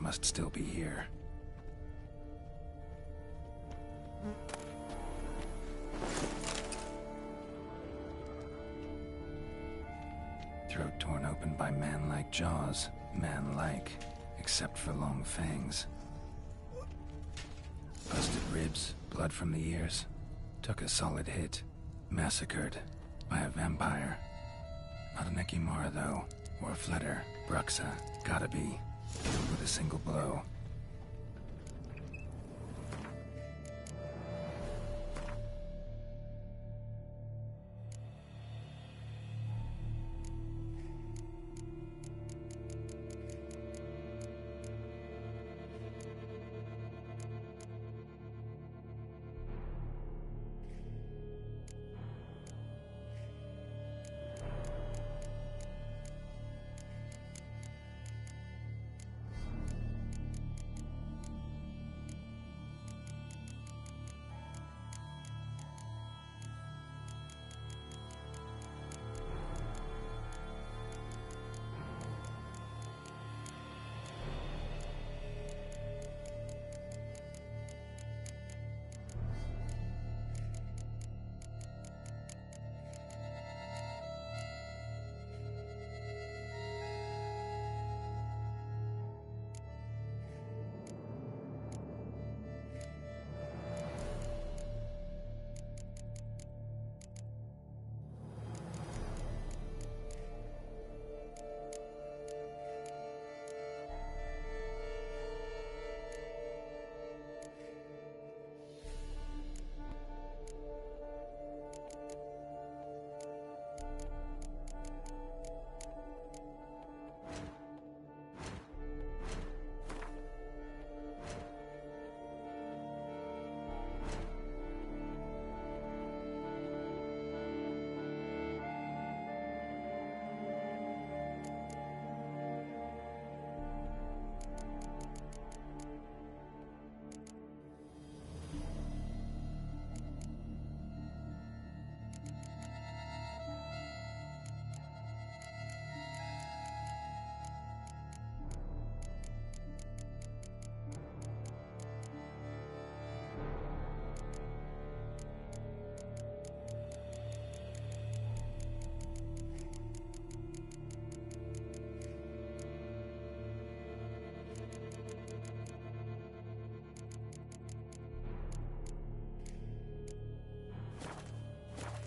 must still be here. Throat torn open by man-like jaws. Man-like, except for long fangs. Busted ribs, blood from the ears. Took a solid hit. Massacred by a vampire. Not an Ekimara, though, or a Fletter. Bruxa, gotta be. Killed with a single blow.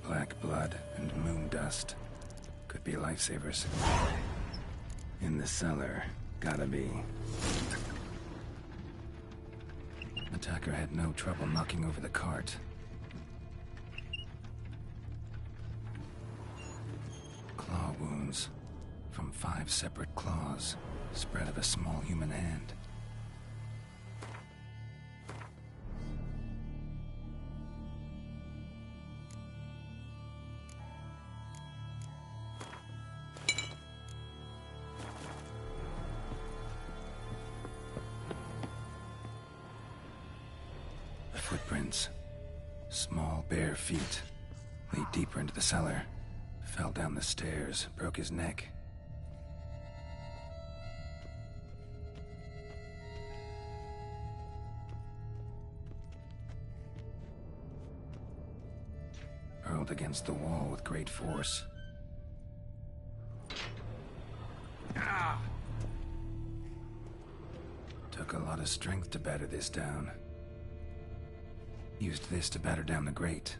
Black blood and moon dust. Could be lifesavers. In the cellar. Gotta be. Attacker had no trouble knocking over the cart. Claw wounds. From 5 separate claws. Spread of a small human hand. Footprints. Small, bare feet. Lead deeper into the cellar. Fell down the stairs, broke his neck. Hurled against the wall with great force. Took a lot of strength to batter this down. Used this to batter down the grate.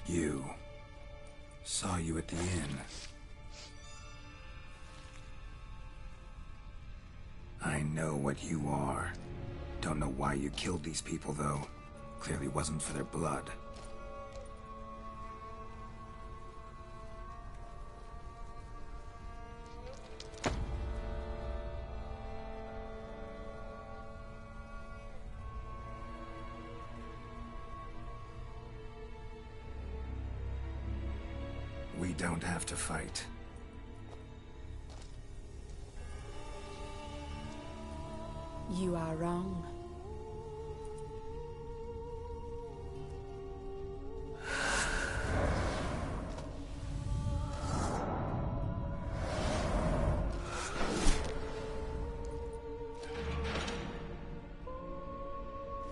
You. Saw you at the inn. I know what you are. Don't know why you killed these people, though. Clearly wasn't for their blood. We don't have to fight. You are wrong.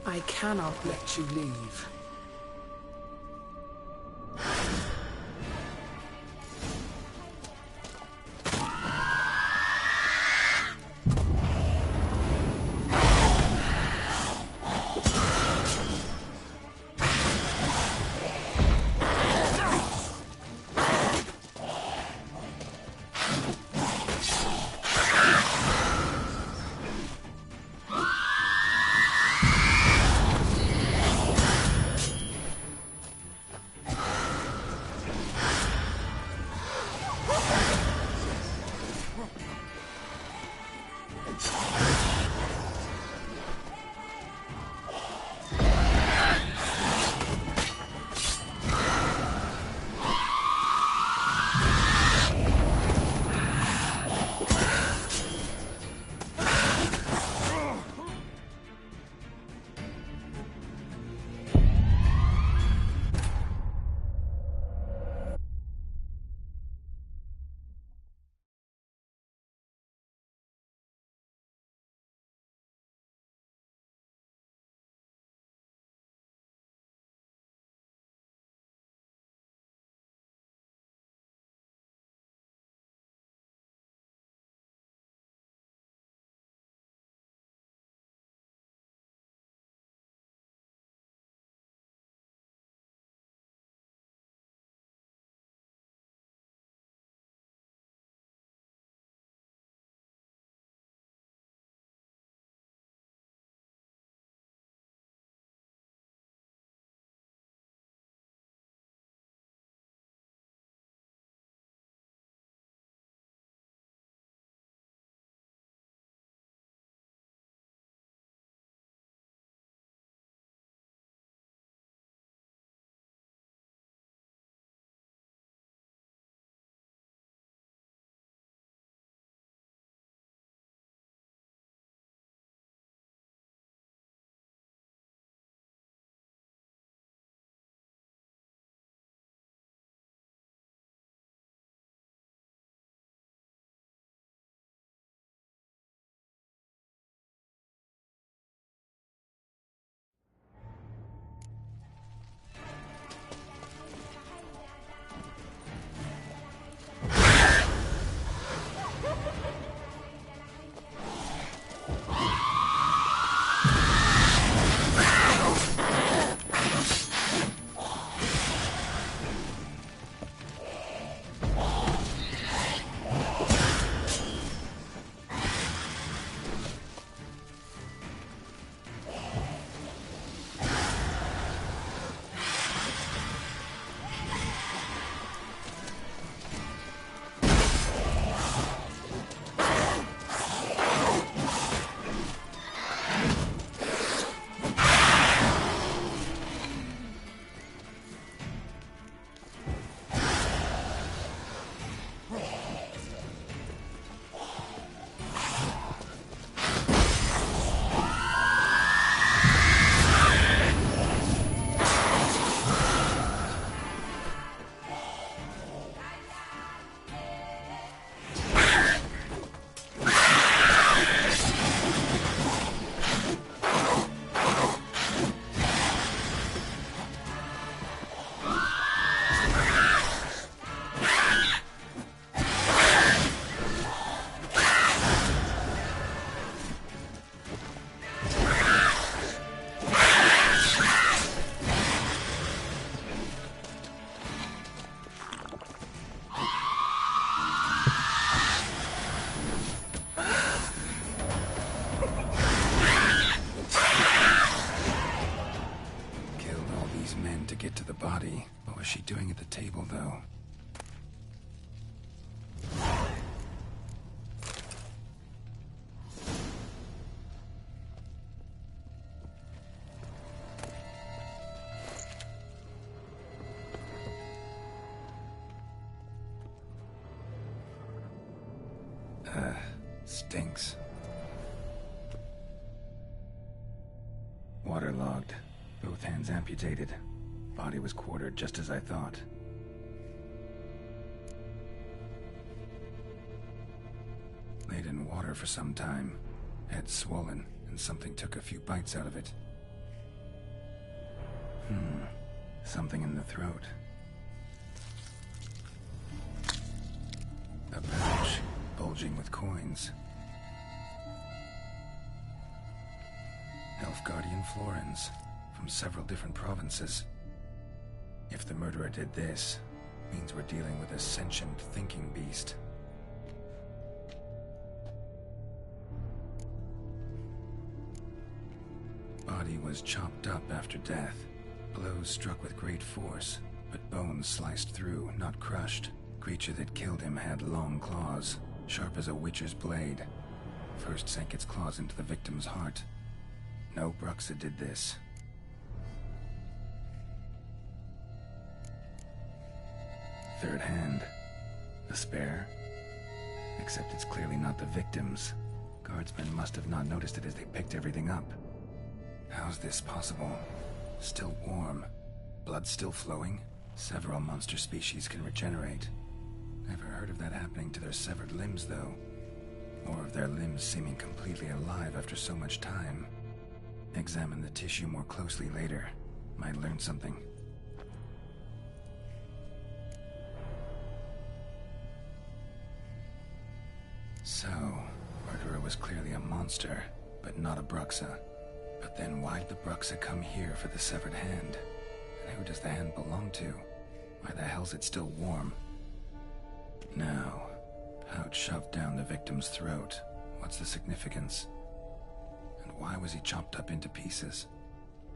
I cannot let you leave. What was she doing at the table, though? Stinks. waterlogged, both hands amputated. Body was quartered just as I thought. Laid in water for some time. Head swollen, and something took a few bites out of it. Something in the throat. A pouch, bulging with coins. Elf Guardian florins, from several different provinces. If the murderer did this, means we're dealing with a sentient thinking beast. Body was chopped up after death. Blows struck with great force, but bones sliced through, not crushed. Creature that killed him had long claws, sharp as a witcher's blade. First sank its claws into the victim's heart. No Bruxa did this. Third hand. A spare? Except it's clearly not the victim's. Guardsmen must have not noticed it as they picked everything up. How's this possible? Still warm. Blood still flowing? Several monster species can regenerate. Never heard of that happening to their severed limbs, though. Or of their limbs seeming completely alive after so much time. Examine the tissue more closely later. Might learn something. So, murderer was clearly a monster, but not a Bruxa. But then why'd the Bruxa come here for the severed hand? And who does the hand belong to? Why the hell's it still warm? Now, pouch shoved down the victim's throat. What's the significance? And why was he chopped up into pieces?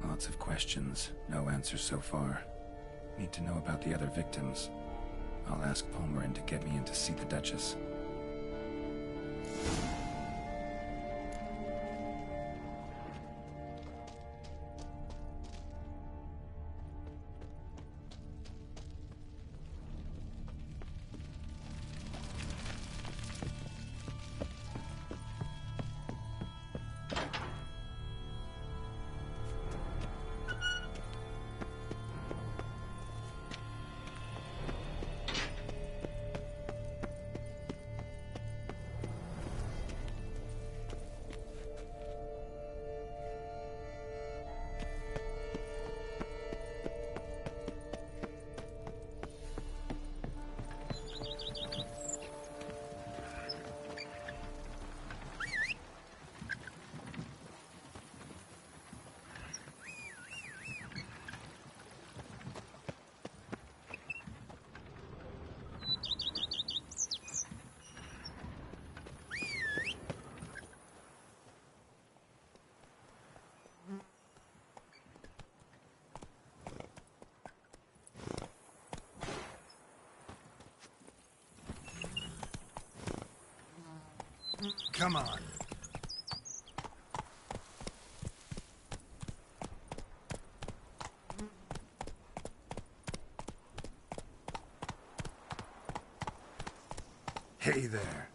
Lots of questions, no answers so far. Need to know about the other victims. I'll ask Palmerin to get me in to see the Duchess. Come on. Hey there.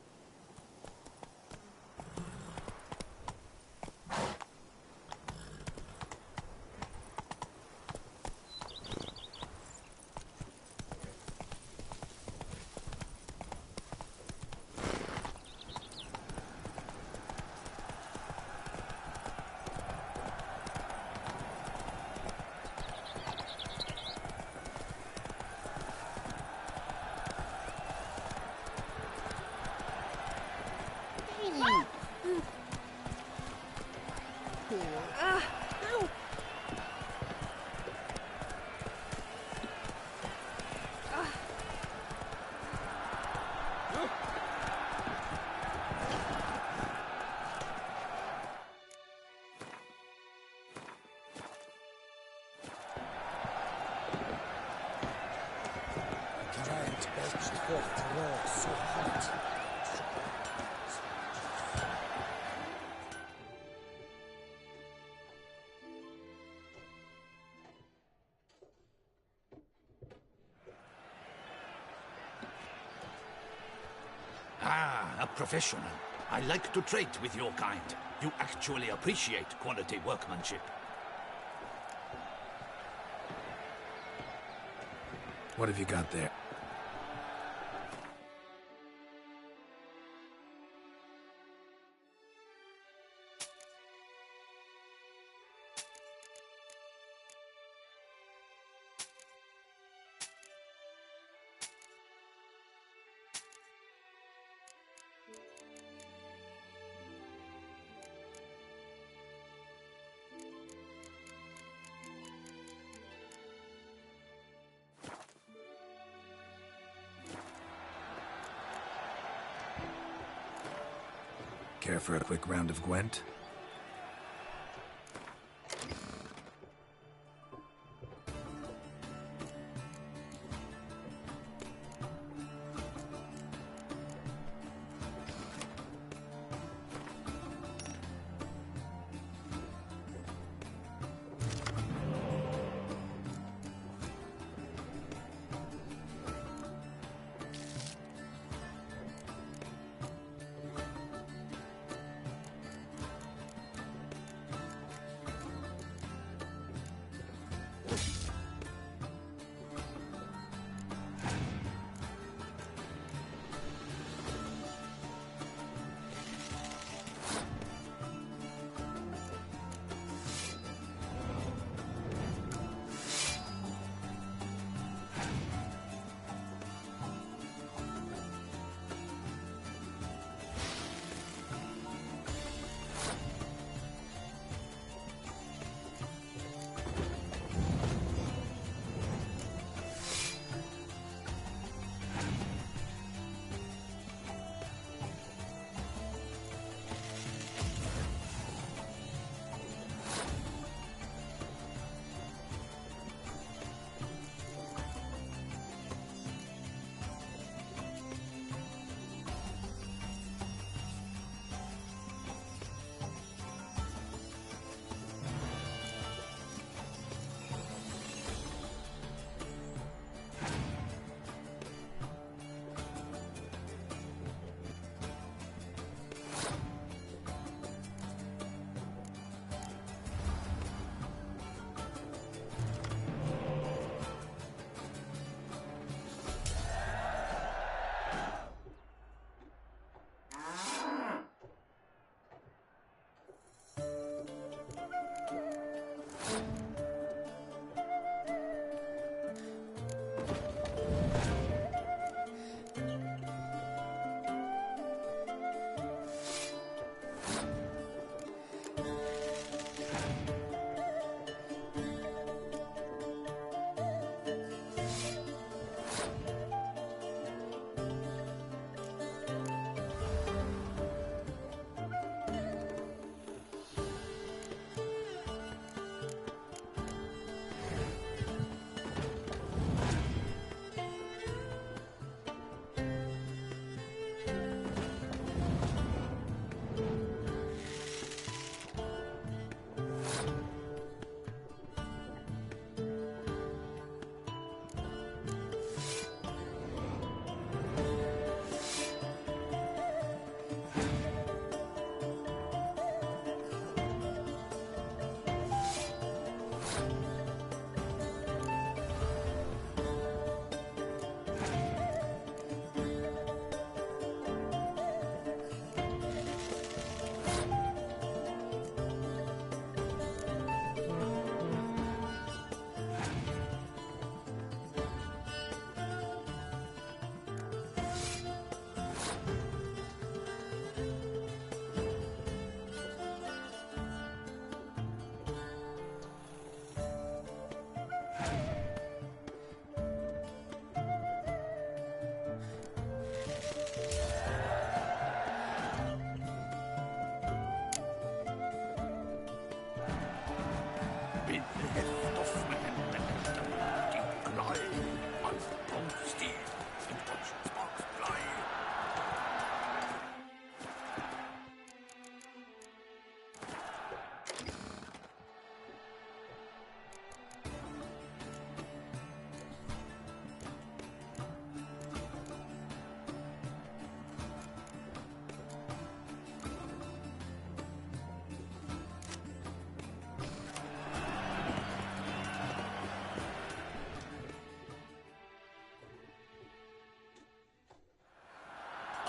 Giant edged forth raw, so hot. Ah, a professional. I like to trade with your kind. You actually appreciate quality workmanship. What have you got there? Care for a quick round of Gwent?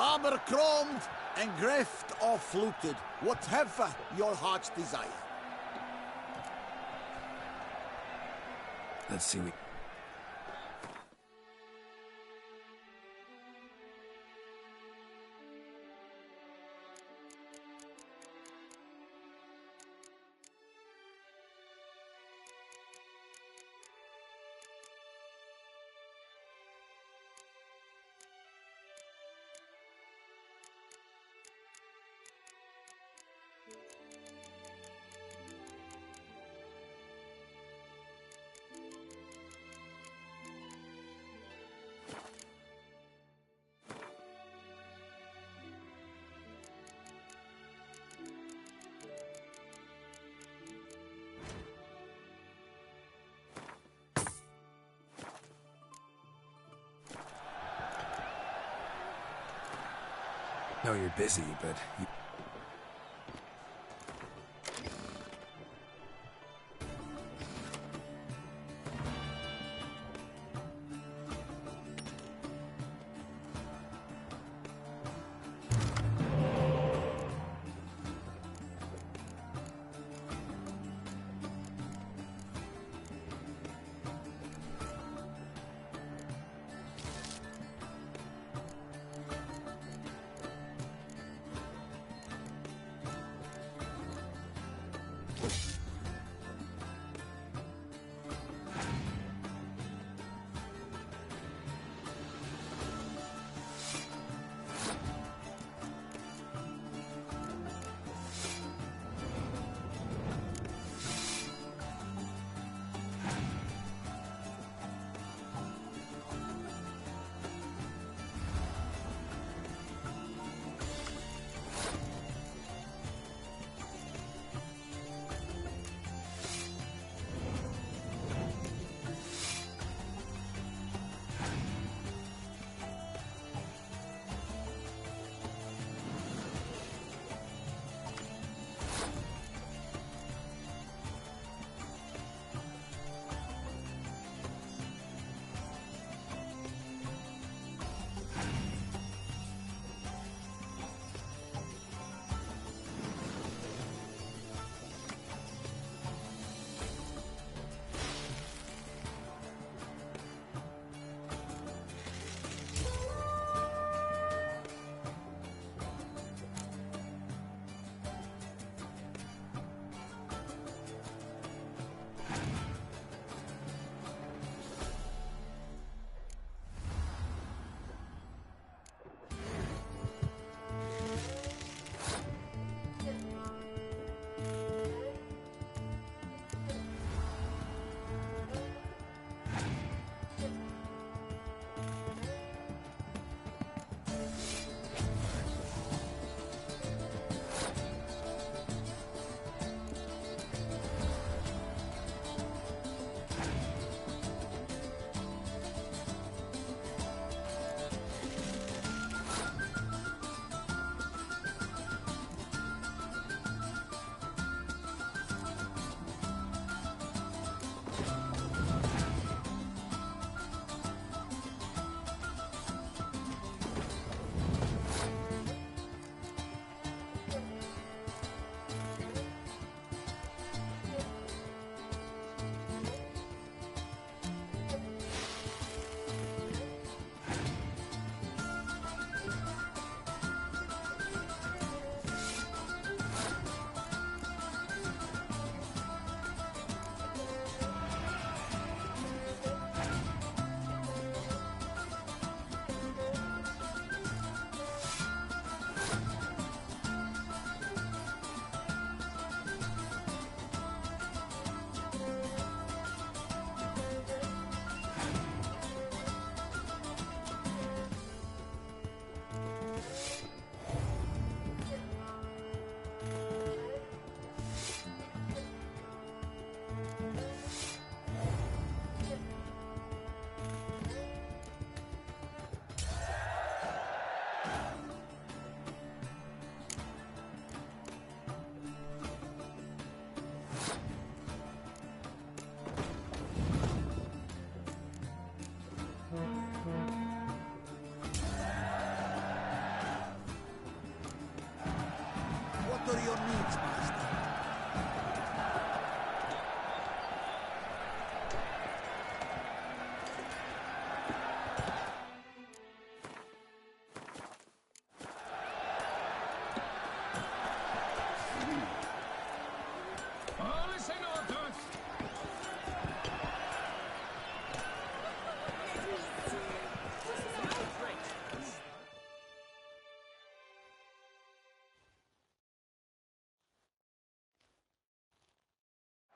Abercrombed, engreft or fluted, whatever your heart's desire. Let's see. No, you're busy, but you...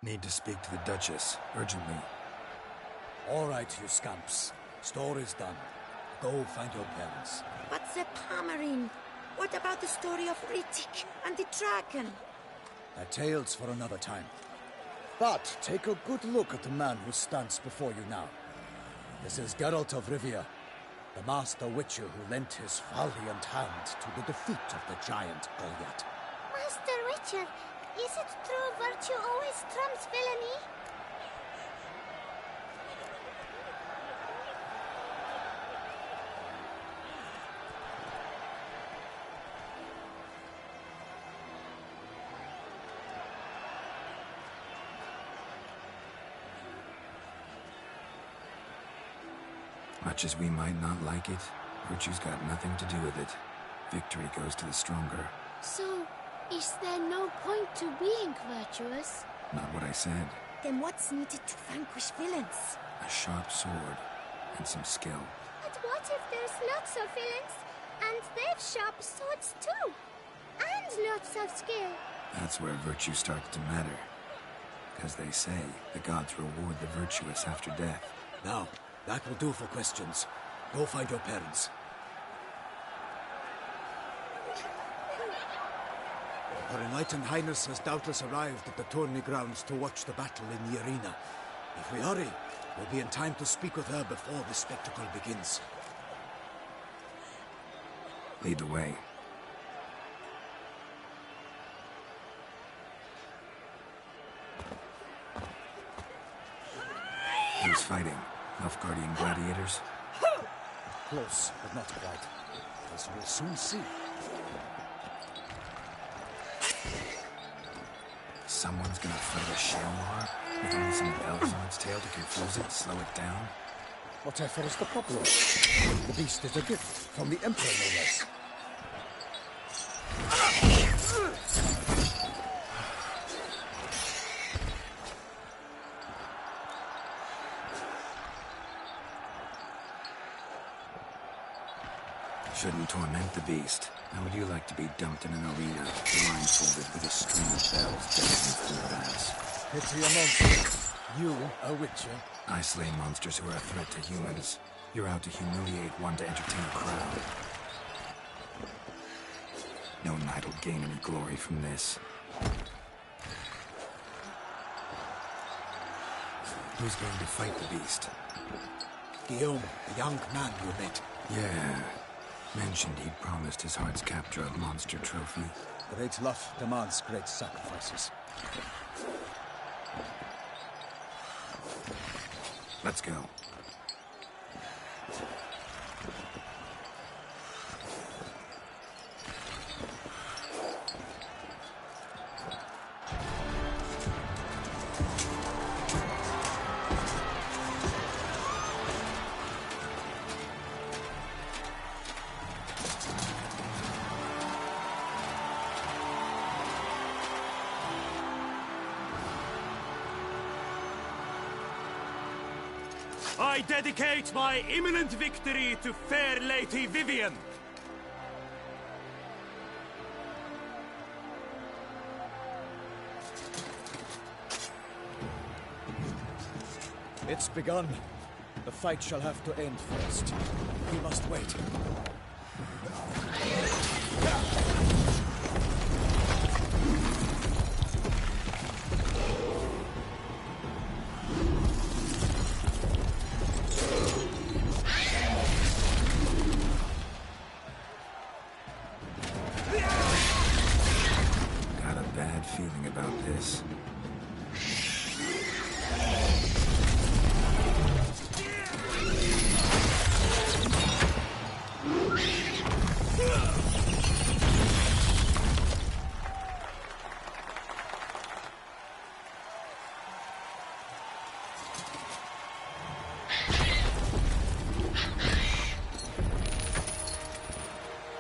Need to speak to the Duchess, urgently. All right, you scamps. Story's done. Go find your parents. But the Pomerine, what about the story of Rittik and the dragon? They're tales for another time. But take a good look at the man who stands before you now. This is Geralt of Rivia, the master witcher who lent his valiant hand to the defeat of the giant Goliath. Master Witcher, is it true virtue always trumps villainy? Much as we might not like it, virtue's got nothing to do with it. Victory goes to the stronger. So, is there no point to being virtuous? Not what I said. Then what's needed to vanquish villains? A sharp sword and some skill. But what if there's lots of villains, and they've sharp swords too? And lots of skill? That's where virtue starts to matter. Because they say the gods reward the virtuous after death. Now, that will do for questions. Go find your parents. Her Enlightened Highness has doubtless arrived at the tourney grounds to watch the battle in the arena. If we hurry, we'll be in time to speak with her before the spectacle begins. Lead the way. Who's fighting? Nilfgaardian gladiators? Close, but not quite. As we'll soon see. Someone's gonna fight a Shalmar with only some bells on its tail to confuse it, slow it down? Whatever is the problem? The beast is a gift from the Emperor, no less. Shouldn't torment the beast. How would you like to be dumped in an arena, blindfolded with a string of bells dancing through the grass? Pity a monster. You, a witcher. I slay monsters who are a threat to humans. You're out to humiliate one to entertain a crowd. No knight will gain any glory from this. Who's going to fight the beast? Guillaume, the young man you met. Yeah. Mentioned he'd promised his heart's capture of monster trophy. Great love demands great sacrifices. Let's go. I dedicate my imminent victory to fair Lady Vivian. It's begun. The fight shall have to end first. We must wait. Got a bad feeling about this.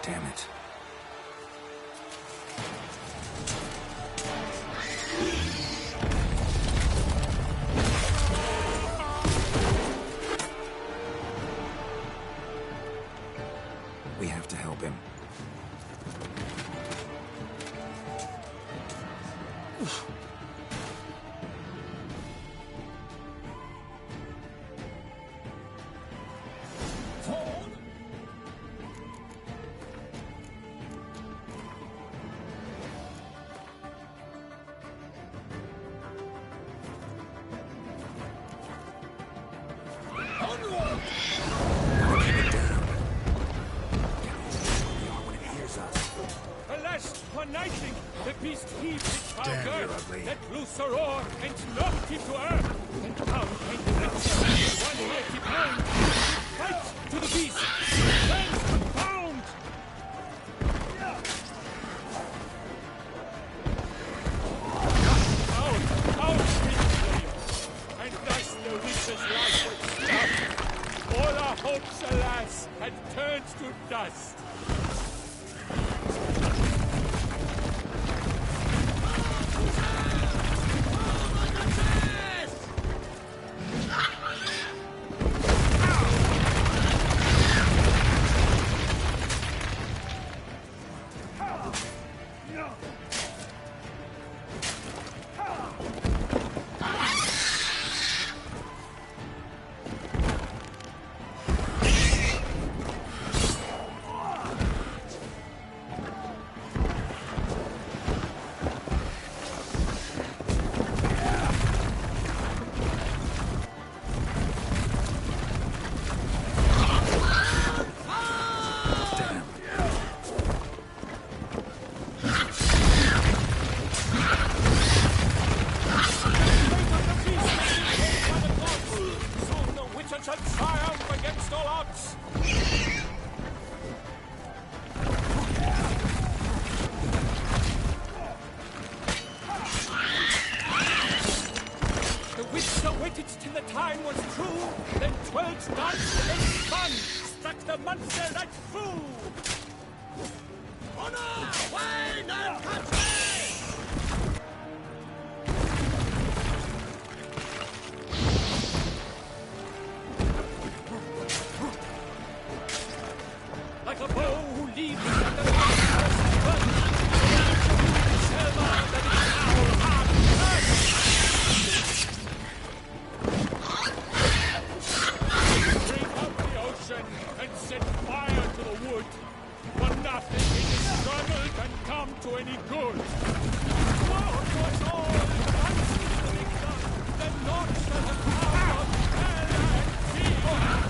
Damn it. We have to help him. beast heaved its foul Damn, you're girth, ugly. let loose a roar, and knocked him to earth. And down came the Richter, one mighty pound. Fight to the beast, stands confound. Out, screamed William, and thus the witch's life was stopped. All our hopes, alas, had turned to dust. Till the time was true, then 12 danced and spun, struck the monster that flew. Honor, wine, and country! Like a bow who leaves at the last gun, Selma that is our heart burns. And set fire to the wood, but nothing in this struggle can come to any good. What was all the victor, then naught shall have power of hell and fear.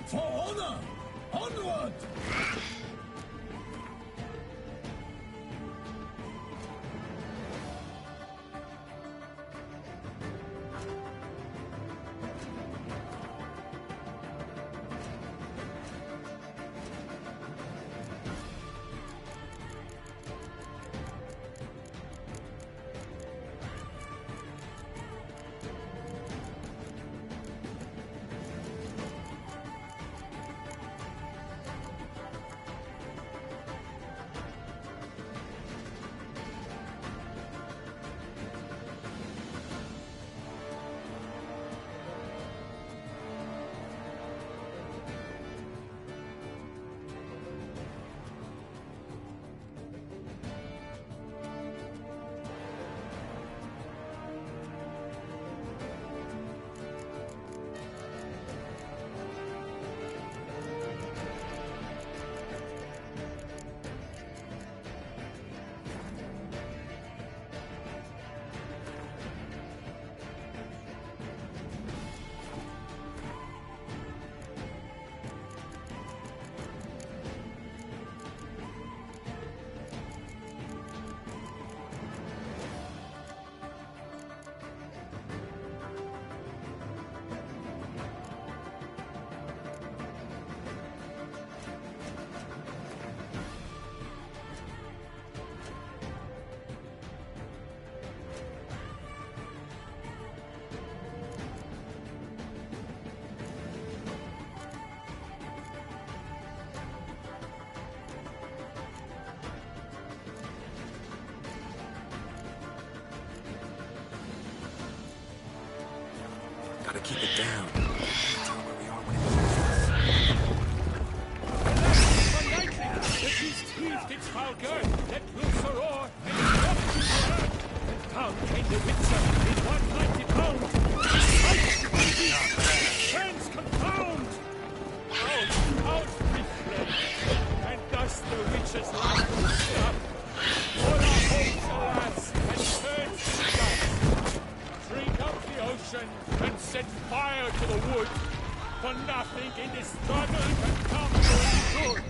For honor! Onward! Gotta keep it down. The beast heaved its foul girth, let loose a roar, and dropped to the earth. And down came the Witcher, his 190 pound. Friends confound! Out we fled, and thus the Witcher's life was stopped. All our hopes, alas, had turned to dust. Drink up the ocean, and set fire to the wood. For nothing in this struggle can come to any good.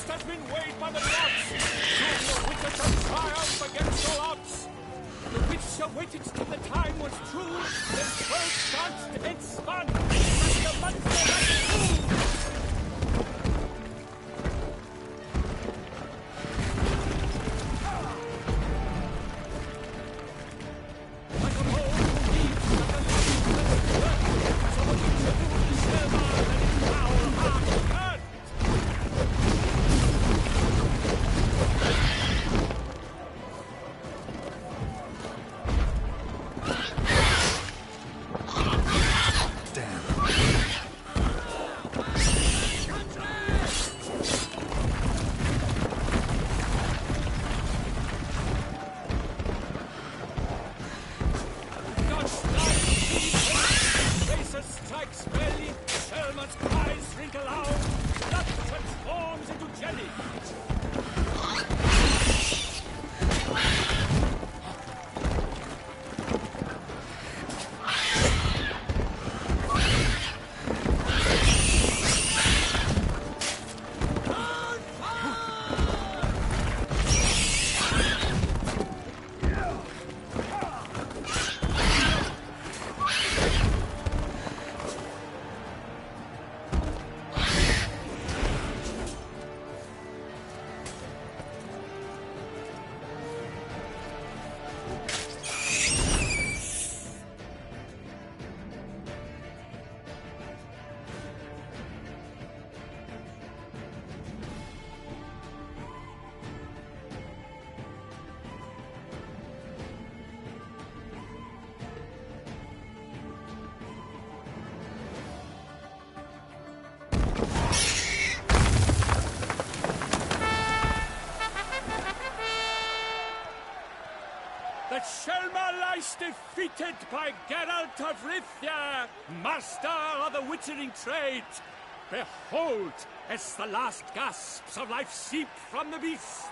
Has been weighed by the gods. Soon the Witcher shall triumph against all odds. The Witcher waited till the time was true. Then 12 danced and spun, and the monster ran through. Like a mole who leaves like a leaf that is burnt, so the Witcher drew his silver and his power hard earth. Strikes belly, Selma's cries wrinkle out, blood transforms into jelly. That Selma lies defeated by Geralt of Rivia, master of the witchering trade. Behold, as the last gasps of life seep from the beast.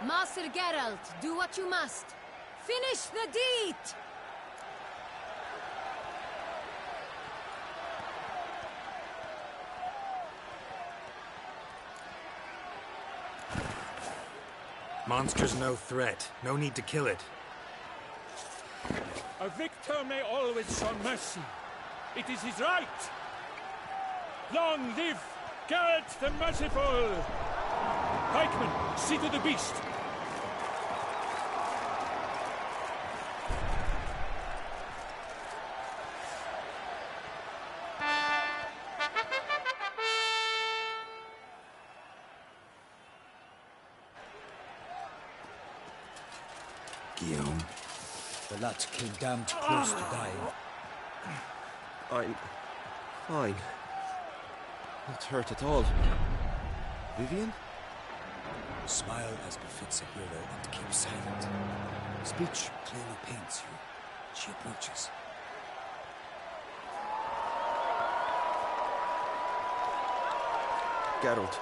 Master Geralt, do what you must. Finish the deed! Monster's no threat. No need to kill it. A victor may always show mercy. It is his right. Long live Geralt the Merciful! Pikemen, see to the beast. Guillaume. The lad came damned close to dying. I'm fine. Not hurt at all. Vivian? Smile as befits a hero and keep silent. Speech clearly paints you. She approaches. Geralt.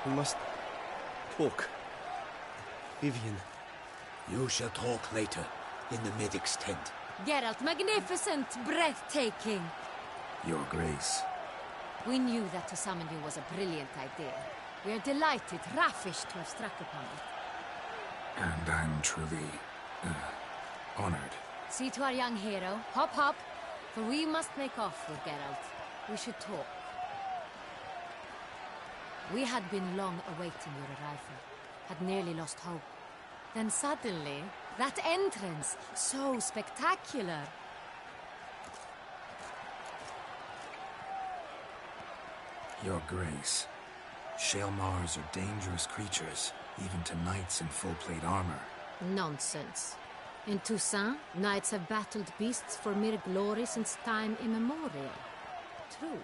We must talk. Vivian. You shall talk later. in the medic's tent. Geralt, magnificent, breathtaking. Your Grace. We knew that to summon you was a brilliant idea. We are delighted, ravished to have struck upon it. And I'm truly, honored. See to our young hero. Hop, hop. For we must make off with Geralt. We should talk. We had been long awaiting your arrival. Had nearly lost hope. Then suddenly, that entrance, so spectacular. Your Grace. Shaelmars are dangerous creatures, even to knights in full plate armor. Nonsense. In Toussaint, knights have battled beasts for mere glory since time immemorial. True.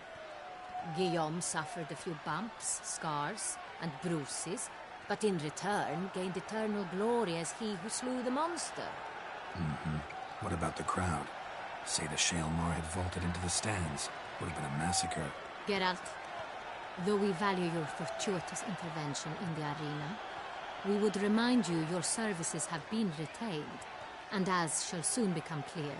Guillaume suffered a few bumps, scars, and bruises, but in return gained eternal glory as he who slew the monster. What about the crowd? Say the Shaelmar had vaulted into the stands. Would have been a massacre. Geralt, though we value your fortuitous intervention in the arena, we would remind you your services have been retained, and as shall soon become clear,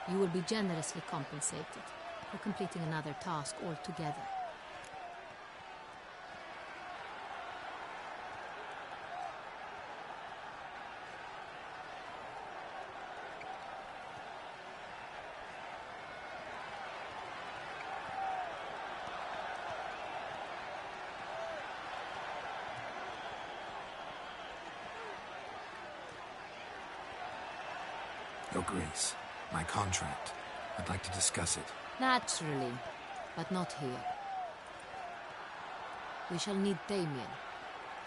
you will be generously compensated for completing another task altogether. Your Grace, my contract. I'd like to discuss it. Naturally, but not here. We shall need Damien.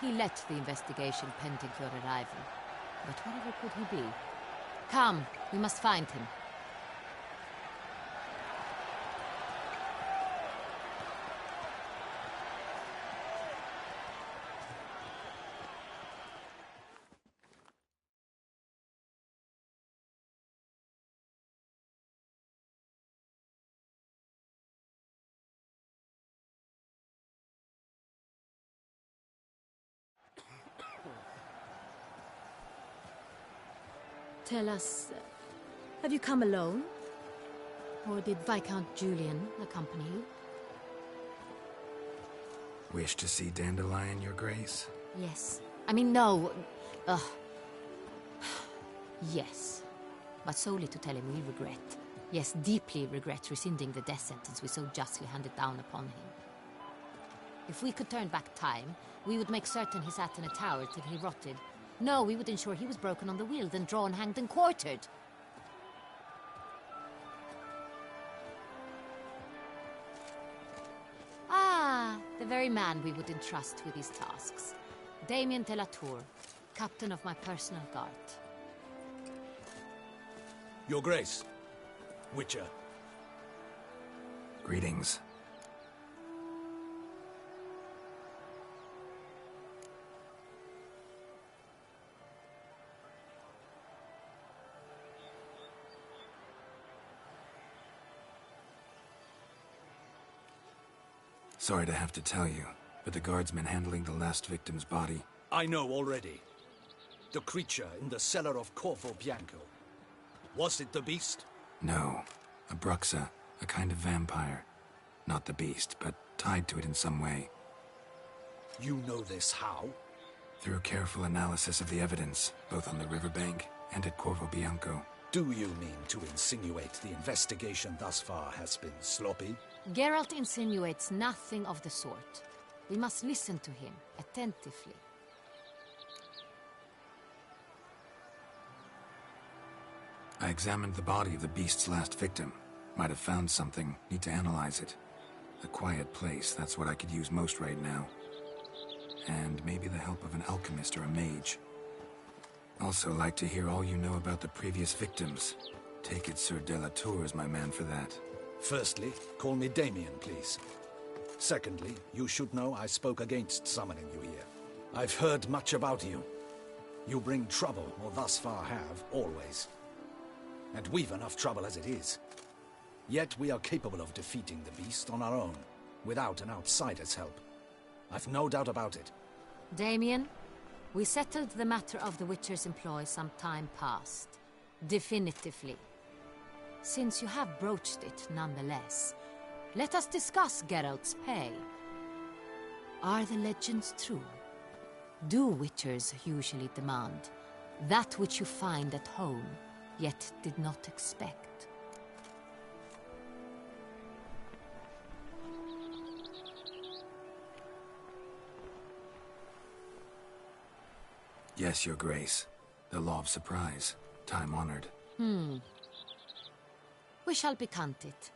He led the investigation pending your arrival. But whatever could he be? Come, we must find him. Tell us, have you come alone? Or did Viscount Julian accompany you? Wish to see Dandelion, Your Grace? Yes. I mean, no. Yes. But solely to tell him we regret. Yes, deeply regret rescinding the death sentence we so justly handed down upon him. If we could turn back time, we would make certain he sat in a tower till he rotted. No, we would ensure he was broken on the wheel, then drawn, hanged, and quartered. Ah, the very man we would entrust with these tasks. Damien de la Tour, captain of my personal guard. Your Grace. Witcher. Greetings. Sorry to have to tell you, but the guardsman handling the last victim's body... I know already. The creature in the cellar of Corvo Bianco. Was it the beast? No. A bruxa, a kind of vampire. Not the beast, but tied to it in some way. You know this how? Through careful analysis of the evidence, both on the riverbank and at Corvo Bianco. Do you mean to insinuate the investigation thus far has been sloppy? Geralt insinuates nothing of the sort. We must listen to him attentively. I examined the body of the beast's last victim. Might have found something. Need to analyze it. A quiet place, that's what I could use most right now. And maybe the help of an alchemist or a mage. Also like to hear all you know about the previous victims. Take it Sir de la Tour is my man for that. Firstly, call me Damien, please. Secondly, you should know I spoke against summoning you here. I've heard much about you. You bring trouble, or thus far have, always. And we've enough trouble as it is. Yet we are capable of defeating the beast on our own, without an outsider's help. I've no doubt about it. Damien, we settled the matter of the Witcher's employ some time past. Definitively. Since you have broached it nonetheless, let us discuss Geralt's pay. Are the legends true? Do witchers usually demand that which you find at home, yet did not expect? Yes, Your Grace. The law of surprise. Time-honored. We shall be content.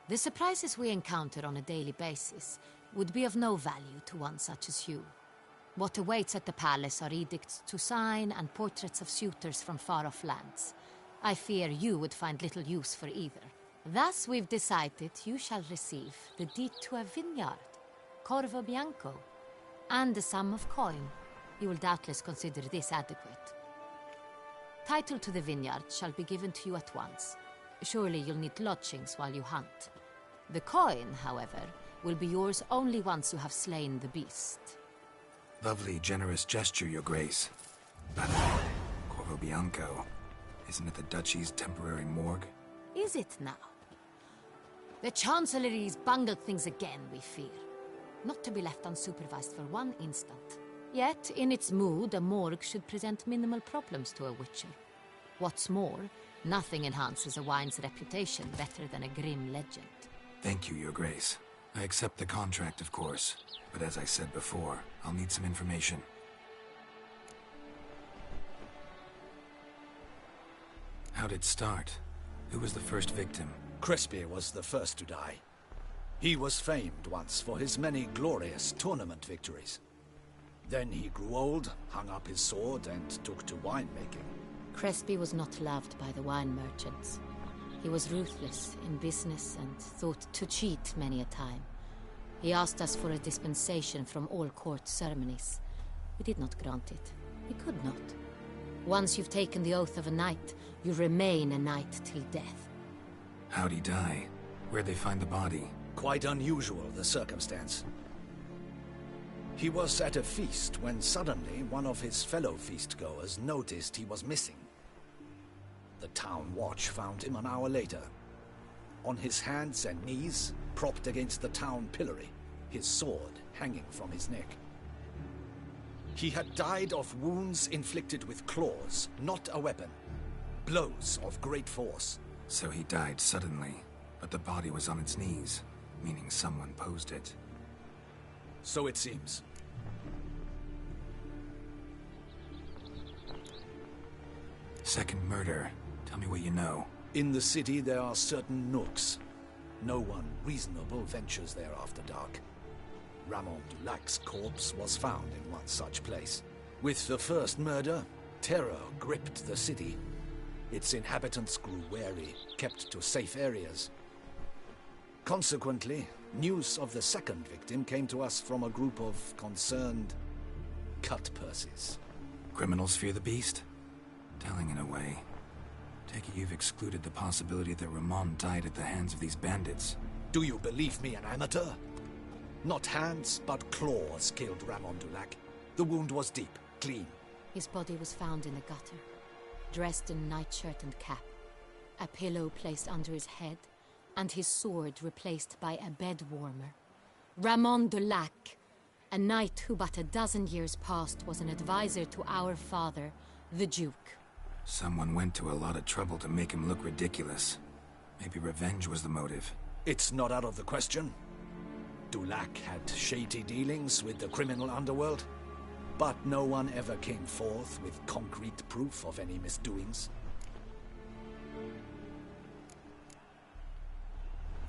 The surprises we encounter on a daily basis would be of no value to one such as you. What awaits at the palace are edicts to sign and portraits of suitors from far-off lands. I fear you would find little use for either. Thus, we've decided you shall receive the deed to a vineyard, Corvo Bianco, and the sum of coin. You will doubtless consider this adequate. Title to the vineyard shall be given to you at once. Surely you'll need lodgings while you hunt. The coin, however, will be yours only once you have slain the beast. Lovely, generous gesture, Your Grace. But Corvo Bianco, isn't it the Duchy's temporary morgue? Is it now? The Chancellery's bungled things again, we fear. Not to be left unsupervised for one instant. Yet, in its mood, a morgue should present minimal problems to a witcher. What's more, nothing enhances a wine's reputation better than a grim legend. Thank you, Your Grace. I accept the contract, of course. But as I said before, I'll need some information. How'd it start? Who was the first victim? Crespi was the first to die. He was famed once for his many glorious tournament victories. Then he grew old, hung up his sword, and took to winemaking. Crespi was not loved by the wine merchants. He was ruthless in business and thought to cheat many a time. He asked us for a dispensation from all court ceremonies. We did not grant it. We could not. Once you've taken the oath of a knight, you remain a knight till death. How'd he die? Where'd they find the body? Quite unusual, the circumstance. He was at a feast when suddenly one of his fellow feastgoers noticed he was missing. The town watch found him an hour later. On his hands and knees, propped against the town pillory, his sword hanging from his neck. He had died of wounds inflicted with claws, not a weapon. Blows of great force. So he died suddenly, but the body was on its knees, meaning someone posed it. So it seems. Second murder. Tell me what you know. In the city there are certain nooks. No one reasonable ventures there after dark. Ramon Dulac's corpse was found in one such place. With the first murder, terror gripped the city. Its inhabitants grew wary, kept to safe areas. Consequently, news of the second victim came to us from a group of concerned cut-purses. Criminals fear the beast? Telling in a way. Take it you've excluded the possibility that Ramon died at the hands of these bandits. Do you believe me an amateur? Not hands, but claws killed Ramon Dulac. The wound was deep, clean. His body was found in the gutter, dressed in nightshirt and cap, a pillow placed under his head, and his sword replaced by a bed warmer. Ramon Dulac, a knight who but a dozen years past was an advisor to our father, the Duke. Someone went to a lot of trouble to make him look ridiculous. Maybe revenge was the motive. It's not out of the question. Dulac had shady dealings with the criminal underworld, but no one ever came forth with concrete proof of any misdoings.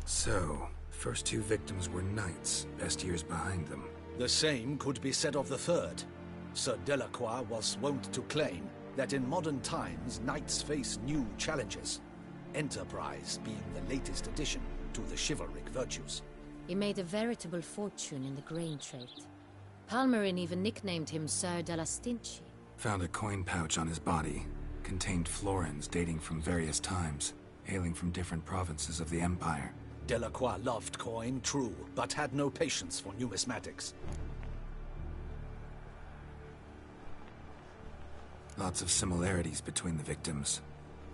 So, first two victims were knights, best years behind them. The same could be said of the third. Sir Delacroix was wont to claim that in modern times knights face new challenges, enterprise being the latest addition to the chivalric virtues. He made a veritable fortune in the grain trade. Palmerin even nicknamed him Sir de la Stinchi. Found a coin pouch on his body. Contained florins dating from various times, hailing from different provinces of the Empire. Delacroix loved coin, true, but had no patience for numismatics. Lots of similarities between the victims.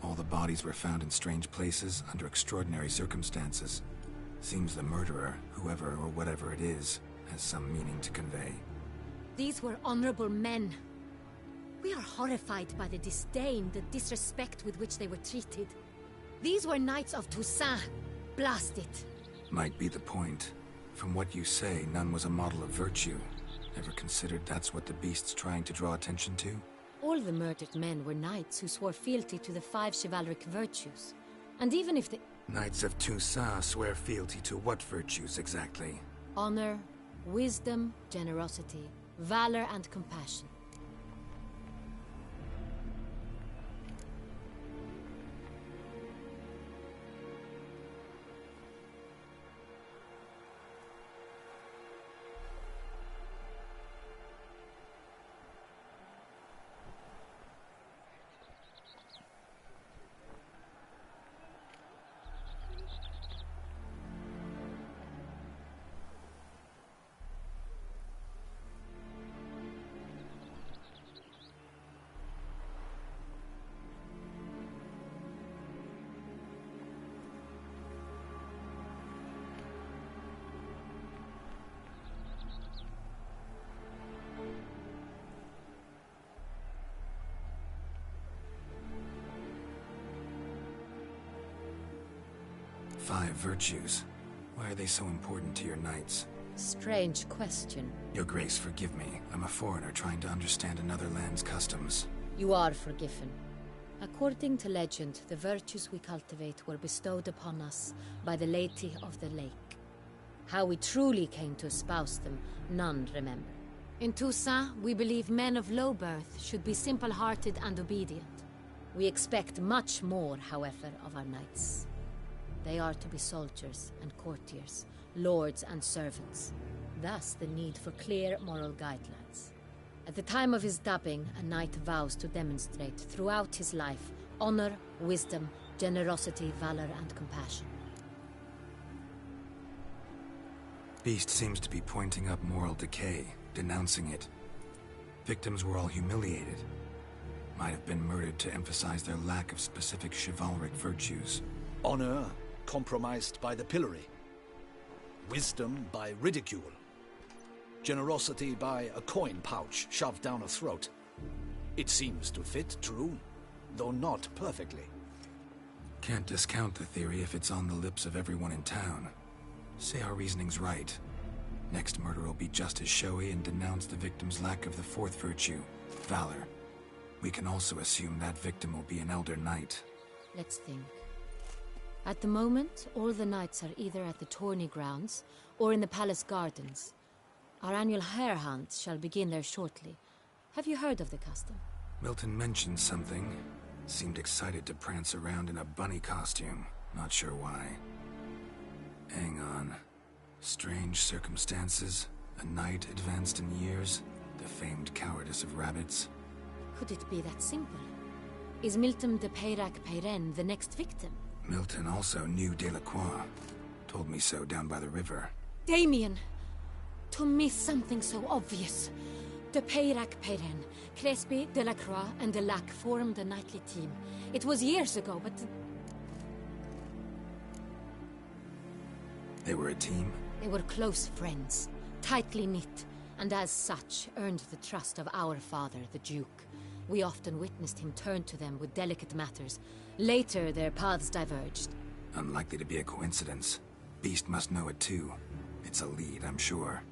All the bodies were found in strange places under extraordinary circumstances. Seems the murderer, whoever or whatever it is, has some meaning to convey. These were honorable men. We are horrified by the disdain, the disrespect with which they were treated. These were knights of Toussaint. Blast it. Might be the point. From what you say, none was a model of virtue. Ever considered that's what the beast's trying to draw attention to? All the murdered men were knights who swore fealty to the 5 chivalric virtues. And even if the... Knights of Toussaint swear fealty to what virtues exactly? Honor, wisdom, generosity, valor, and compassion. Five virtues. Why are they so important to your knights? Strange question. Your Grace, forgive me. I'm a foreigner trying to understand another land's customs. You are forgiven. According to legend, the virtues we cultivate were bestowed upon us by the Lady of the Lake. How we truly came to espouse them, none remember. In Toussaint, we believe men of low birth should be simple-hearted and obedient. We expect much more, however, of our knights. They are to be soldiers and courtiers, lords and servants. Thus the need for clear moral guidelines. At the time of his dubbing, a knight vows to demonstrate throughout his life honor, wisdom, generosity, valor, and compassion. Beast seems to be pointing up moral decay, denouncing it. Victims were all humiliated. Might have been murdered to emphasize their lack of specific chivalric virtues. Honor compromised by the pillory. Wisdom by ridicule. Generosity by a coin pouch shoved down a throat. It seems to fit, true, though not perfectly. Can't discount the theory if it's on the lips of everyone in town. Say our reasoning's right. Next murder will be just as showy and denounce the victim's lack of the fourth virtue, valor. We can also assume that victim will be an elder knight. Let's think. At the moment, all the knights are either at the tourney grounds or in the palace gardens. Our annual hare hunt shall begin there shortly. Have you heard of the custom? Milton mentioned something. Seemed excited to prance around in a bunny costume. Not sure why. Hang on. Strange circumstances. A knight advanced in years. The famed cowardice of rabbits. Could it be that simple? Is Milton de Peyrac-Peyren the next victim? Milton also knew Delacroix. Told me so down by the river. Damien! To miss something so obvious. De Peyrac-Peyren, Crespi, Delacroix, and Delac formed a knightly team. It was years ago, but... They were a team? They were close friends, tightly knit, and as such earned the trust of our father, the Duke. We often witnessed him turn to them with delicate matters. Later, their paths diverged. Unlikely to be a coincidence. Beast must know it too. It's a lead, I'm sure.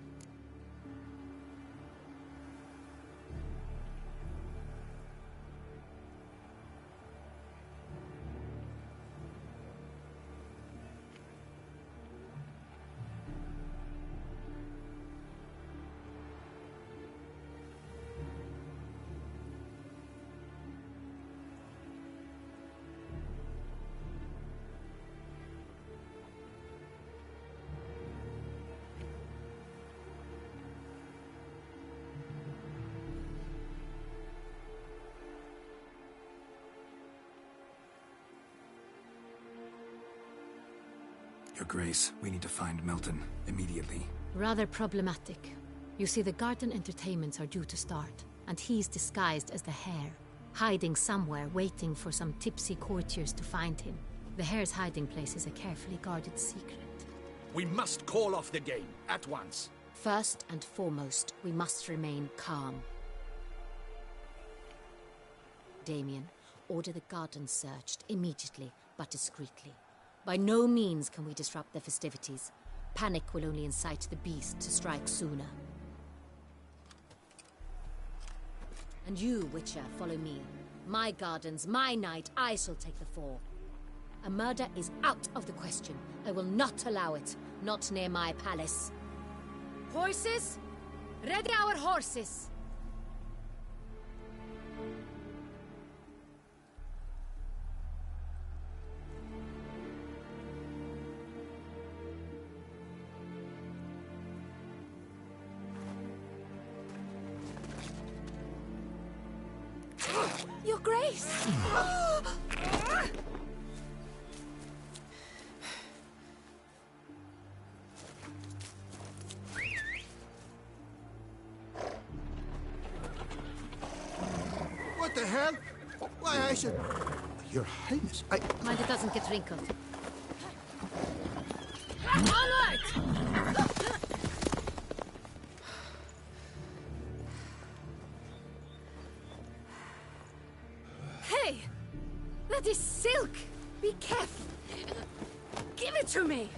Your Grace, we need to find Milton, immediately. Rather problematic. You see, the garden entertainments are due to start, and he's disguised as the hare. hiding somewhere, waiting for some tipsy courtiers to find him. The hare's hiding place is a carefully guarded secret. We must call off the game, at once. First and foremost, we must remain calm. Damien, order the gardens searched immediately, but discreetly. By no means can we disrupt the festivities. Panic will only incite the beast to strike sooner. And you, Witcher, follow me. My gardens, my night, I shall take the fall. A murder is out of the question. I will not allow it. Not near my palace. Horses? Ready our horses! Your Grace! What the hell? Why, I should... Your Highness, Mind it doesn't get wrinkled. Onward! Hey! That is silk! Be careful! Give it to me!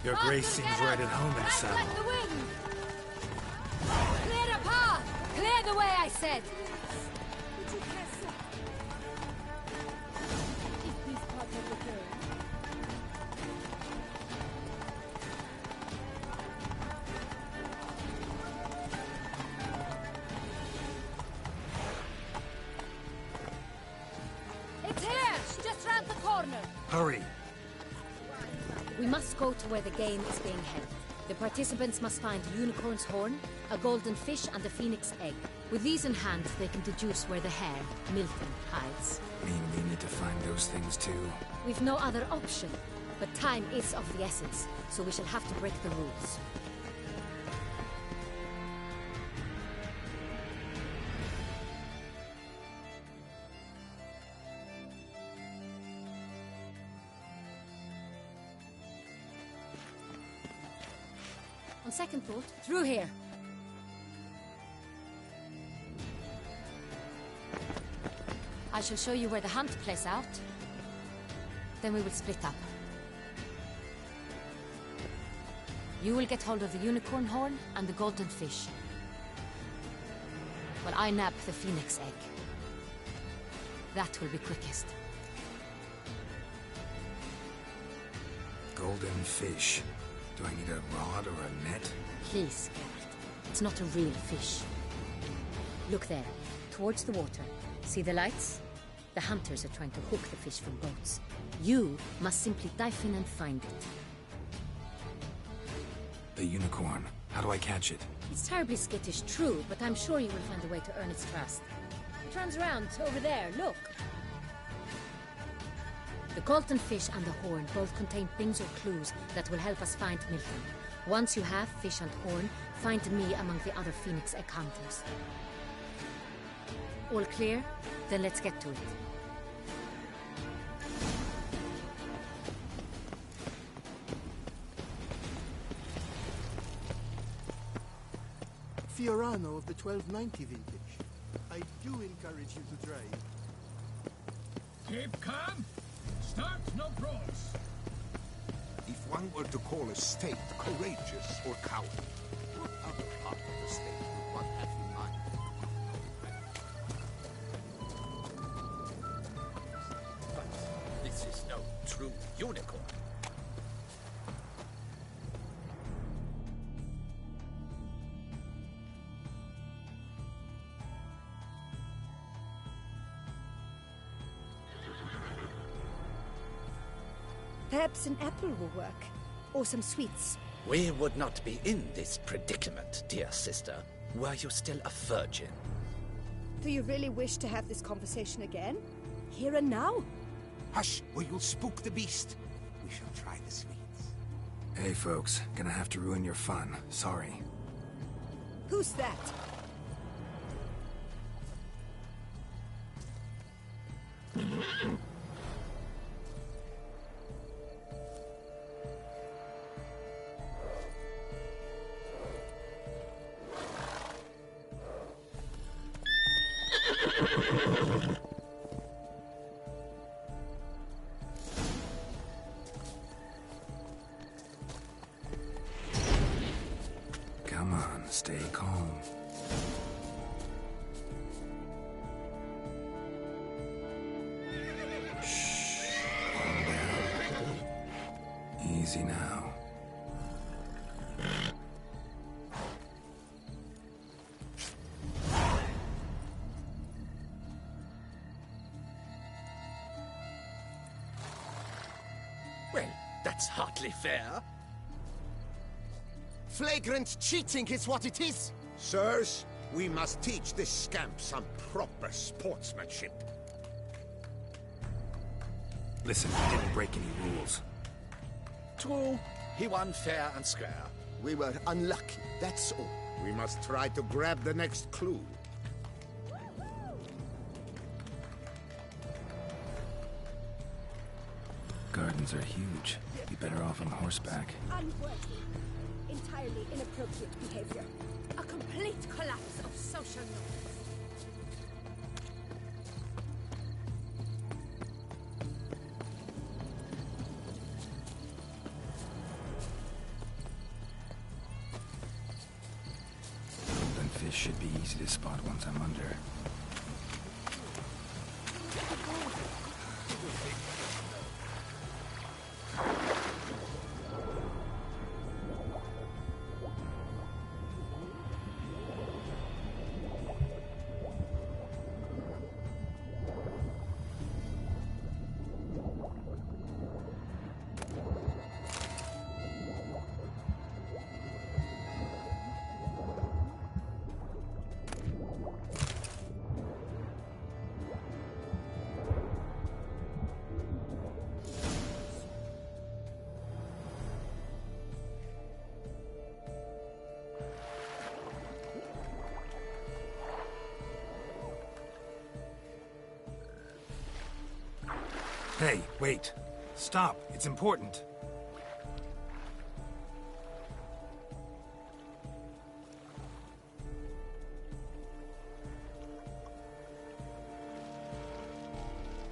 Your Grace seems right at home in Act saddle. like the wind! Clear the path! Clear the way, I said! It's here! Just round the corner! Hurry! We must go to where the game is being held. The participants must find a unicorn's horn, a golden fish, and a phoenix egg. With these in hand, they can deduce where the hare, Milton, hides. Mean we need to find those things too? We've no other option, but time is of the essence, so we shall have to break the rules. On second thought, through here. I shall show you where the hunt plays out. Then we will split up. You will get hold of the unicorn horn and the golden fish, while I nab the phoenix egg. That will be quickest. Golden fish. Do I need a rod or a net? Please, Geralt. It's not a real fish. Look there, towards the water. See the lights? The hunters are trying to hook the fish from boats. You must simply dive in and find it. The unicorn. How do I catch it? It's terribly skittish, true, but I'm sure you will find a way to earn its trust. It runs around over there, look. The Colton fish and the horn both contain things or clues that will help us find Milton. Once you have fish and horn, find me among the other Phoenix encounters. All clear? Then let's get to it. Fiorano of the 1290 vintage. I do encourage you to try. Keep calm. Start no brawls. If one were to call a state courageous or cowardly, what other part of the state would one have in mind? But this is no true unicorn. Perhaps an apple will work. Or some sweets. We would not be in this predicament, dear sister, were you still a virgin. Do you really wish to have this conversation again? Here and now? Hush, or you'll spook the beast. We shall try the sweets. Hey, folks. Gonna have to ruin your fun. Sorry. Who's that? Come on, stay calm. Shh. Calm down. Easy now. Well, that's hardly fair. Flagrant cheating is what it is! Sirs, we must teach this scamp some proper sportsmanship. Listen, he didn't break any rules. True, he won fair and square. We were unlucky, that's all. We must try to grab the next clue. Gardens are huge. Be better off on horseback. Unworthy. Entirely inappropriate behavior. A complete collapse of social norms. Golden fish should be easy to spot once I'm under. Hey, wait. Stop. It's important.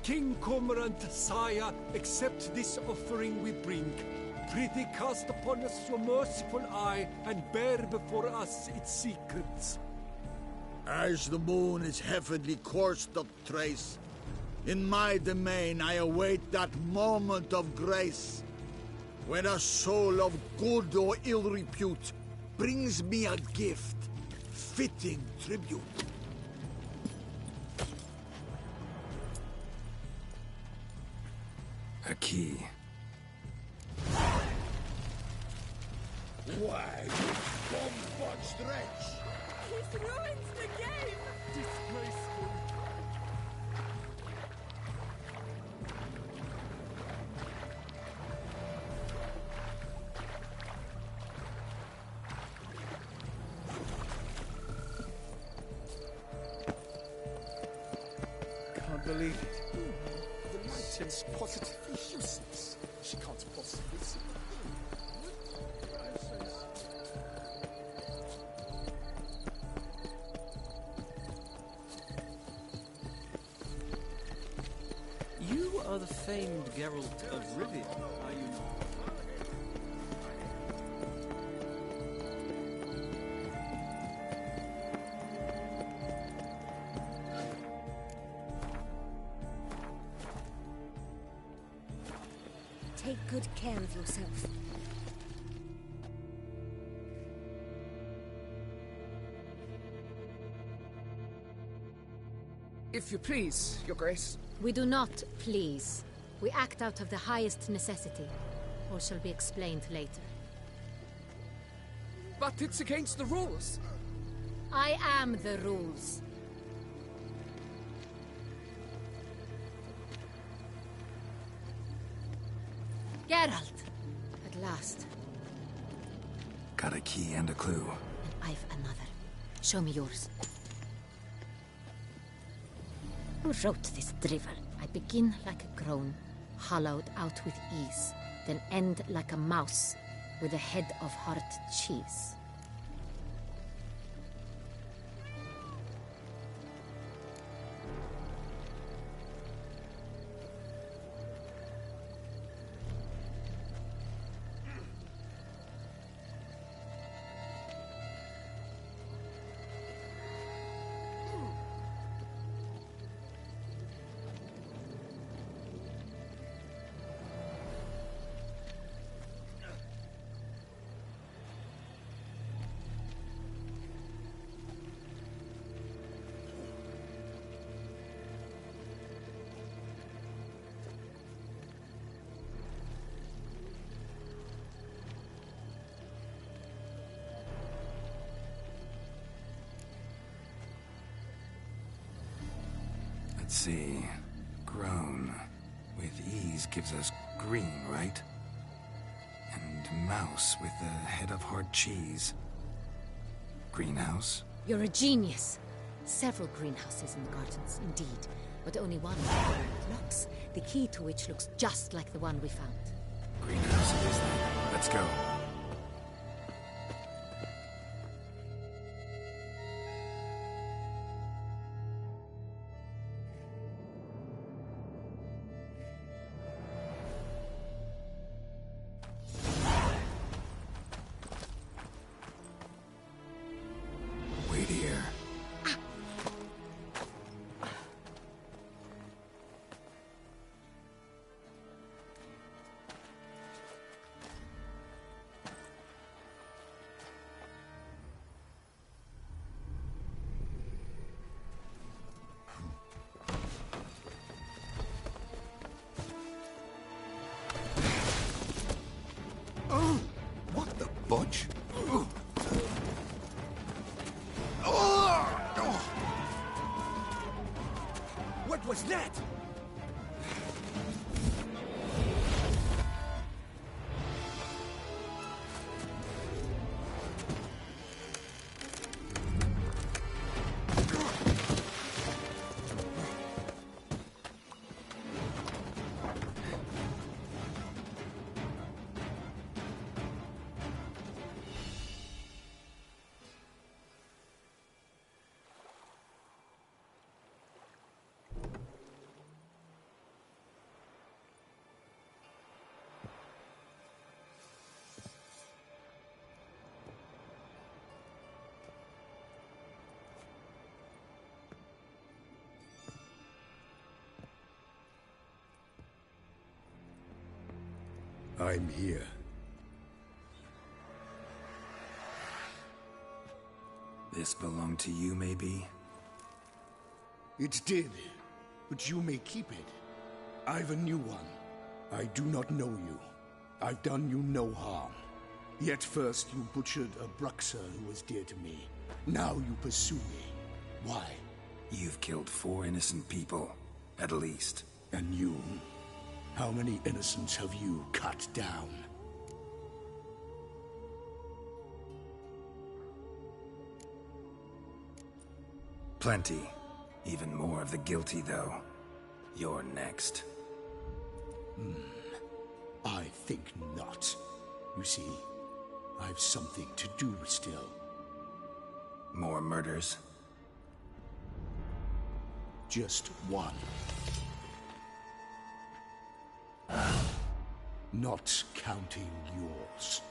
King Cormorant, sire, accept this offering we bring. Prithee cast upon us your merciful eye, and bear before us its secrets. As the moon its heavenly course doth trace, in my domain I await that moment of grace, when a soul of good or ill repute brings me a gift, fitting tribute. A key. Why, this bomb-botched wretch? He's ruined the game! Disgraceful. believe it. The light is positively useless. She can't possibly see. You are the famed Geralt of Rivia, are you not? Take good care of yourself. If you please, Your Grace. We do not please. We act out of the highest necessity, or shall be explained later. But it's against the rules. I am the rules. Geralt! At last. Got a key and a clue. And I've another. Show me yours. Who wrote this drivel? I begin like a groan, hollowed out with ease, then end like a mouse, with a head of hard cheese. Let's see. Grown. With ease gives us green, right? And mouse with the head of hard cheese. Greenhouse? You're a genius. Several greenhouses in the gardens, indeed, but only one locks, the key to which looks just like the one we found. Greenhouse it is then. Let's go. Wait here. Oh, what the budge? What was that? I'm here. This belonged to you, maybe? It did, but you may keep it. I've a new one. I do not know you. I've done you no harm. Yet first you butchered a Bruxer who was dear to me. Now you pursue me. Why? You've killed 4 innocent people, at least. And you? How many innocents have you cut down? Plenty. Even more of the guilty, though. You're next. I think not. You see, I've something to do still. More murders? Just one. Not counting yours.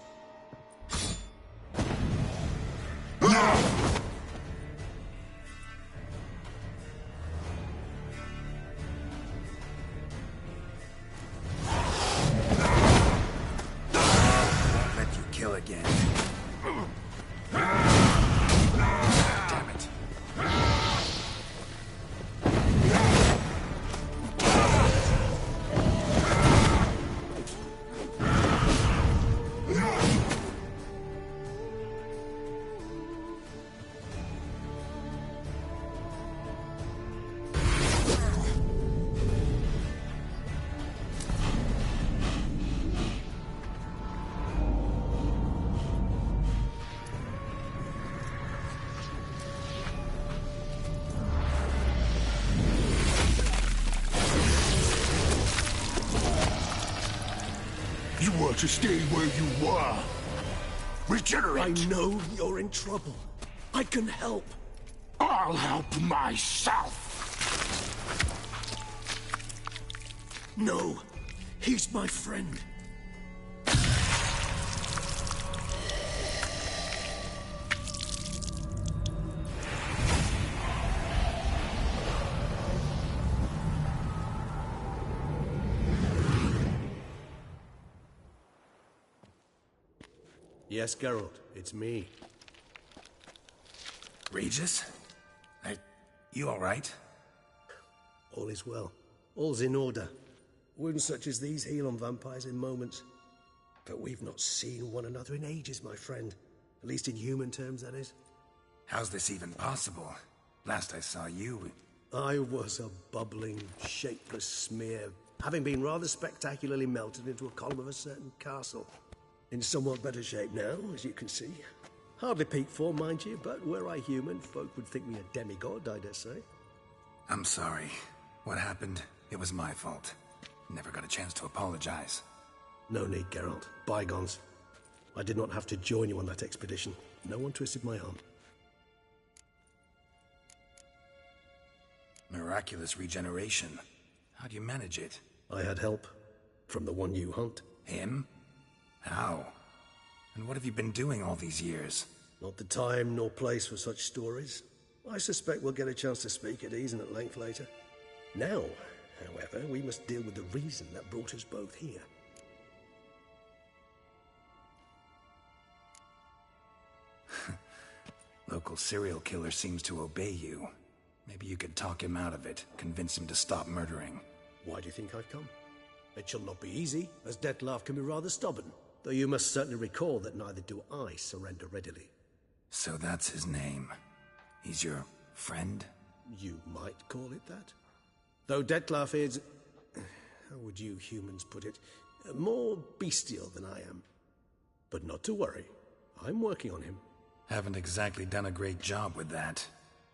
Won't let you kill again. Damn it. You were to stay where you were. Regenerate! I know you're in trouble. I can help. I'll help myself! No, he's my friend. Yes, Geralt, it's me. Regis? You all right? All is well. All's in order. Wounds such as these heal on vampires in moments. But we've not seen one another in ages, my friend. At least in human terms, that is. How's this even possible? Last I saw you... I was a bubbling, shapeless smear, having been rather spectacularly melted into a column of a certain castle. In somewhat better shape now, as you can see. Hardly peak form, mind you, but were I human, folk would think me a demigod, I dare say. I'm sorry. What happened, it was my fault. Never got a chance to apologize. No need, Geralt. Bygones. I did not have to join you on that expedition. No one twisted my arm. Miraculous regeneration. How'd you manage it? I had help. From the one you hunt. Him? How? And what have you been doing all these years? Not the time nor place for such stories. I suspect we'll get a chance to speak at ease and at length later. Now, however, we must deal with the reason that brought us both here. Local serial killer seems to obey you. Maybe you could talk him out of it, convince him to stop murdering. Why do you think I've come? It shall not be easy, as Dettlaff can be rather stubborn. Though you must certainly recall that neither do I surrender readily. So that's his name. He's your friend? You might call it that. Though Dettlaff is... how would you humans put it? More bestial than I am. But not to worry. I'm working on him. Haven't exactly done a great job with that.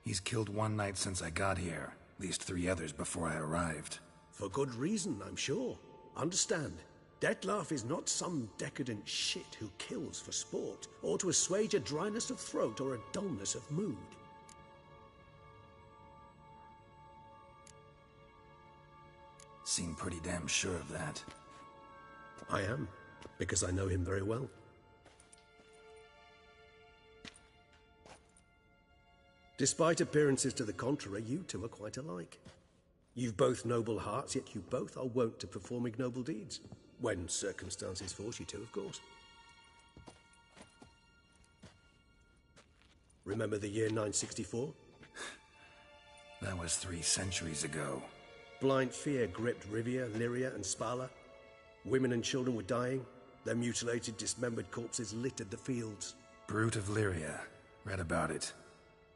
He's killed one knight since I got here. At least 3 others before I arrived. For good reason, I'm sure. Understand, Dettlaff is not some decadent shit who kills for sport, or to assuage a dryness of throat or a dullness of mood. Seem pretty damn sure of that. I am, because I know him very well. Despite appearances to the contrary, you two are quite alike. You've both noble hearts, yet you both are wont to perform ignoble deeds. When circumstances force you to, of course. Remember the year 964? That was 3 centuries ago. Blind fear gripped Rivia, Lyria, and Spala. Women and children were dying. Their mutilated, dismembered corpses littered the fields. Brute of Lyria. Read about it.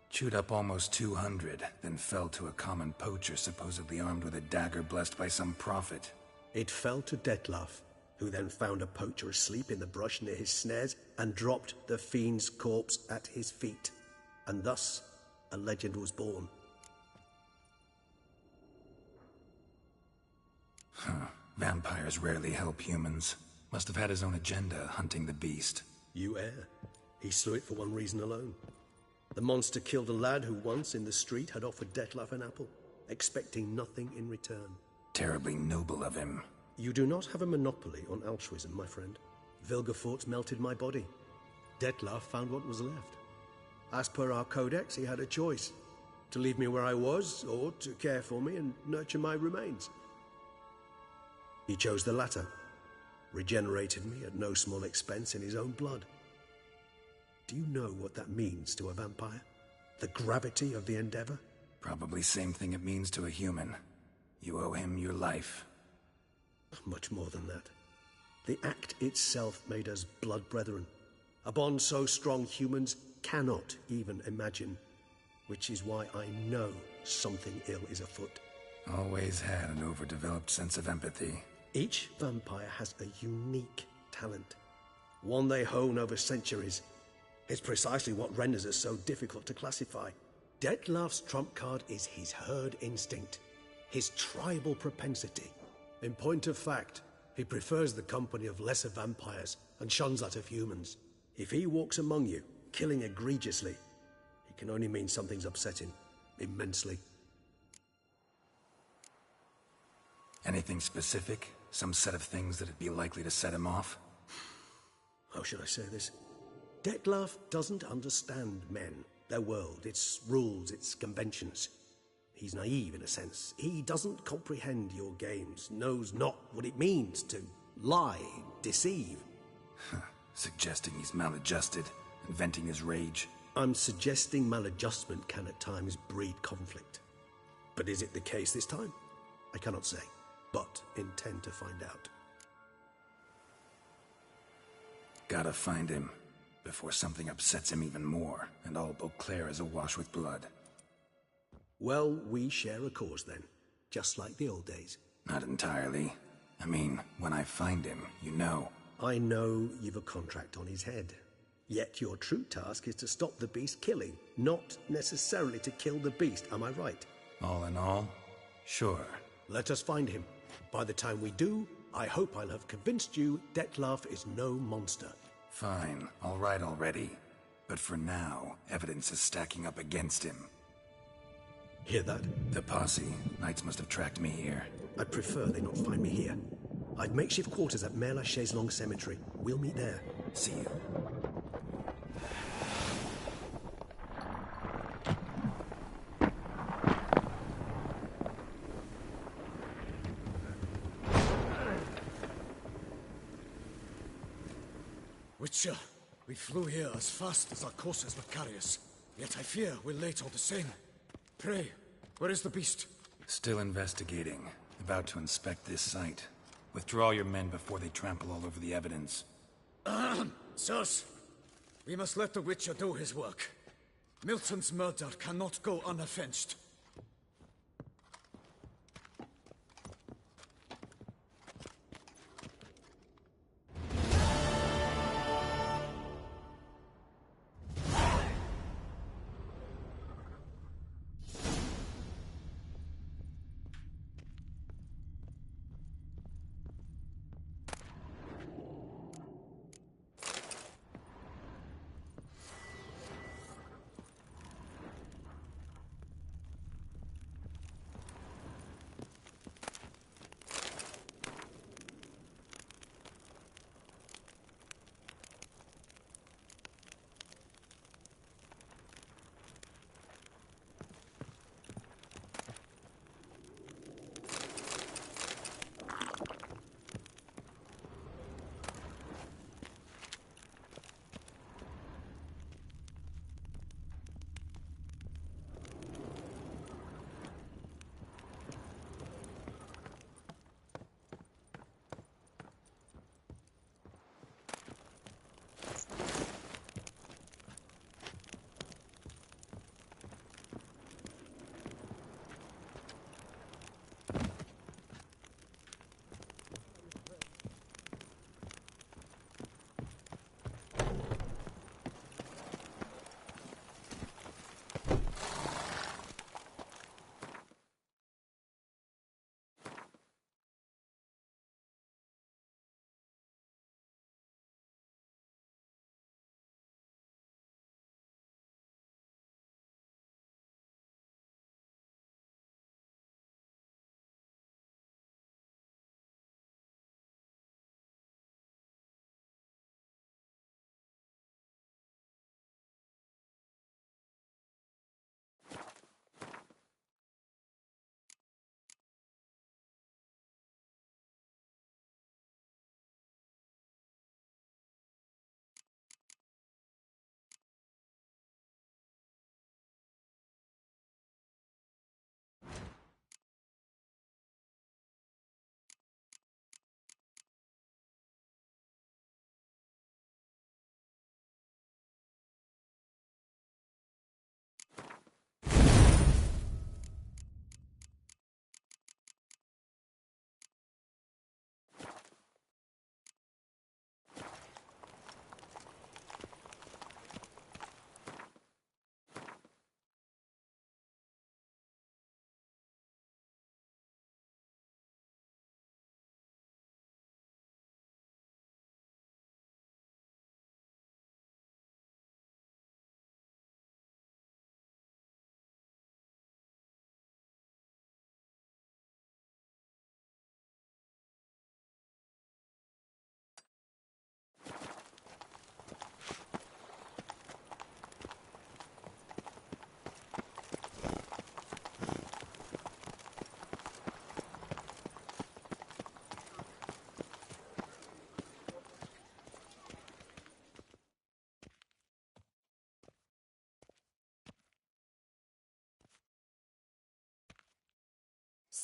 Chewed up almost 200, then fell to a common poacher supposedly armed with a dagger blessed by some prophet. It fell to Dettlaff, who then found a poacher asleep in the brush near his snares and dropped the fiend's corpse at his feet. And thus, a legend was born. Vampires rarely help humans. Must have had his own agenda hunting the beast. You err. He slew it for one reason alone. The monster killed a lad who once, in the street, had offered Dettlaff an apple, expecting nothing in return. Terribly noble of him. You do not have a monopoly on altruism, my friend. Vilgefortz melted my body. Dettlaff found what was left. As per our codex, he had a choice. To leave me where I was, or to care for me and nurture my remains. He chose the latter. Regenerated me at no small expense in his own blood. Do you know what that means to a vampire? The gravity of the endeavor? Probably same thing it means to a human. You owe him your life. Much more than that. The act itself made us blood brethren. A bond so strong humans cannot even imagine. Which is why I know something ill is afoot. Always had an overdeveloped sense of empathy. Each vampire has a unique talent. One they hone over centuries. It's precisely what renders us so difficult to classify. Dettlaff's trump card is his herd instinct. His tribal propensity. In point of fact, he prefers the company of lesser vampires and shuns that of humans. If he walks among you, killing egregiously, it can only mean something's upsetting, immensely. Anything specific? Some set of things that'd be likely to set him off? How should I say this? Dettlaff doesn't understand men, their world, its rules, its conventions. He's naive in a sense. He doesn't comprehend your games, knows not what it means to lie, deceive. Suggesting he's maladjusted, and venting his rage. I'm suggesting maladjustment can at times breed conflict. But is it the case this time? I cannot say, but intend to find out. Gotta find him, before something upsets him even more, and all Beauclair is awash with blood. Well, we share a cause then, just like the old days. Not entirely. I mean, when I find him, you know. I know you've a contract on his head. Yet your true task is to stop the beast killing, not necessarily to kill the beast, am I right? All in all, sure. Let us find him. By the time we do, I hope I'll have convinced you Dettlaff is no monster. Fine, all right already. But for now, evidence is stacking up against him. Hear that? The posse. Knights must have tracked me here. I'd prefer they not find me here. I'd makeshift quarters at Mère Lachaise Long Cemetery. We'll meet there. See you. Witcher, we flew here as fast as our courses would carry us. Yet I fear we're late all the same. Pray, where is the beast? Still investigating. About to inspect this site. Withdraw your men before they trample all over the evidence. Sirs, we must let the Witcher do his work. Milton's murder cannot go unavenged.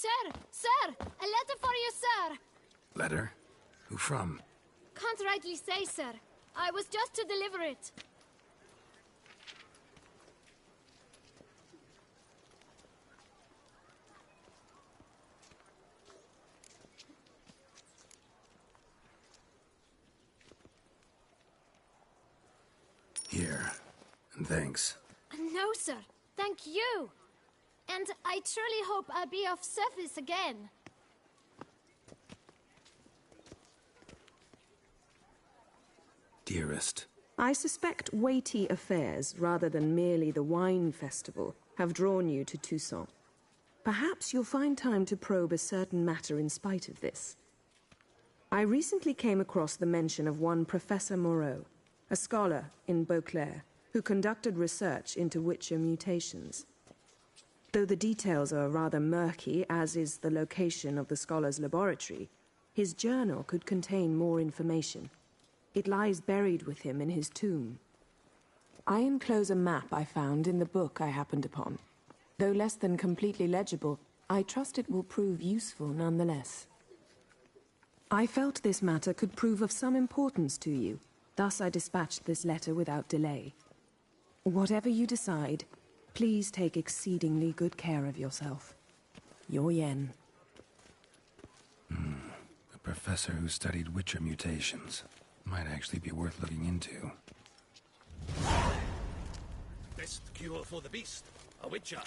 Sir! Sir! A letter for you, sir! Letter? Who from? Can't rightly say, sir. I was just to deliver it. Here. And thanks. No, sir. Thank you. And I truly hope I'll be of service again. Dearest. I suspect weighty affairs, rather than merely the wine festival, have drawn you to Toussaint. Perhaps you'll find time to probe a certain matter in spite of this. I recently came across the mention of one Professor Moreau, a scholar in Beauclair, who conducted research into Witcher mutations. Though the details are rather murky, as is the location of the scholar's laboratory, his journal could contain more information. It lies buried with him in his tomb. I enclose a map I found in the book I happened upon. Though less than completely legible, I trust it will prove useful nonetheless. I felt this matter could prove of some importance to you, thus I dispatched this letter without delay. Whatever you decide, please take exceedingly good care of yourself. Your Yen. A professor who studied Witcher mutations. Might actually be worth looking into. Best cure for the beast, a Witcher.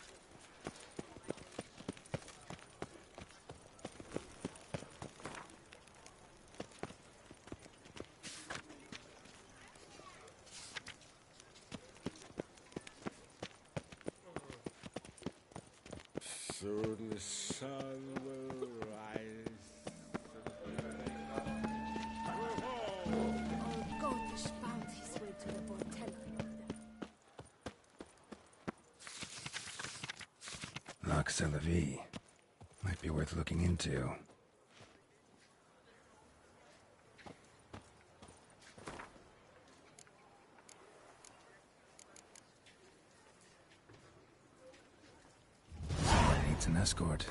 Soon the sun will rise. Gotish found his way to the Bortella. Lac Celavie. Might be worth looking into. Someone needs an escort.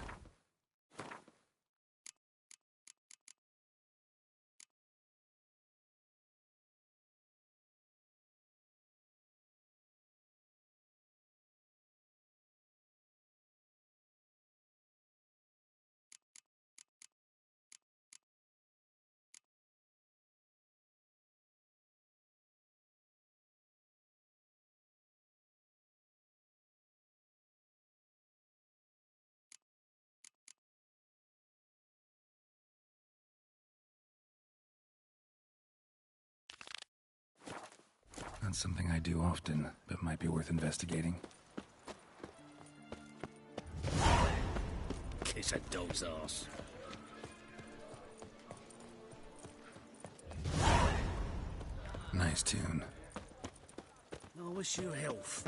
Not something I do often, but might be worth investigating. Kiss a dog's ass. Nice tune. I wish you health.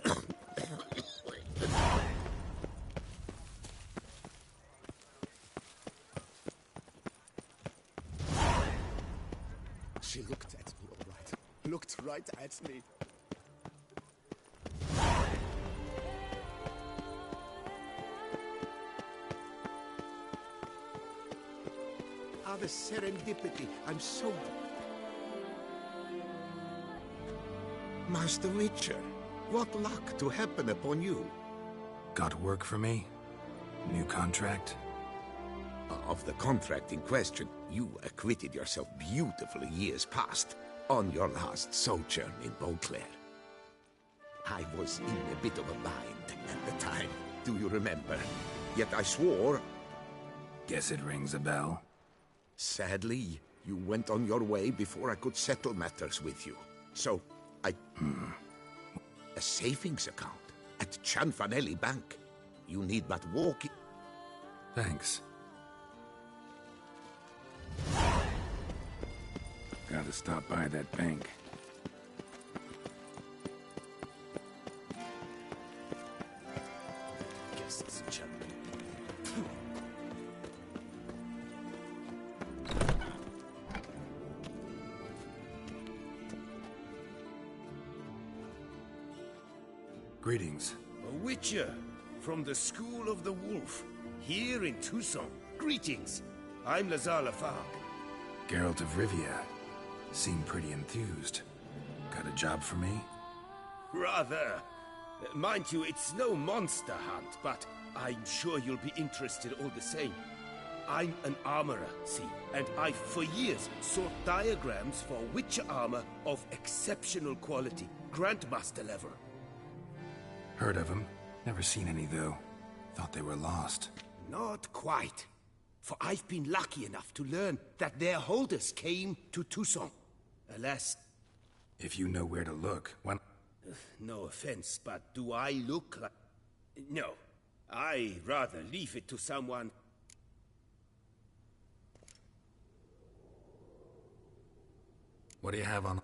She looked at me, all right. Looked right at me. Ah, the serendipity. I'm so... Master Witcher, what luck to happen upon you. Got work for me? New contract? Of the contract in question, you acquitted yourself beautifully years past on your last sojourn in Beauclair. I was in a bit of a bind at the time, do you remember? Yet I swore... Guess it rings a bell. Sadly, you went on your way before I could settle matters with you. So, I... A savings account at Cianfanelli Bank. You need but walk in... Thanks. Gotta stop by that bank. Guess it's Cian. Greetings. A Witcher from the School of the Wolf. here in Tucson. Greetings. I'm Lazar Lafargue. Geralt of Rivia. Seem pretty enthused. Got a job for me? Rather. Mind you, it's no monster hunt, but I'm sure you'll be interested all the same. I'm an armorer, see, and I've for years sought diagrams for Witcher armor of exceptional quality, Grandmaster level. Heard of them. Never seen any, though. Thought they were lost. Not quite. For I've been lucky enough to learn that their holders came to Tucson. Alas... If you know where to look, when... No offense, but do I look like... No. I'd rather leave it to someone... What do you have on...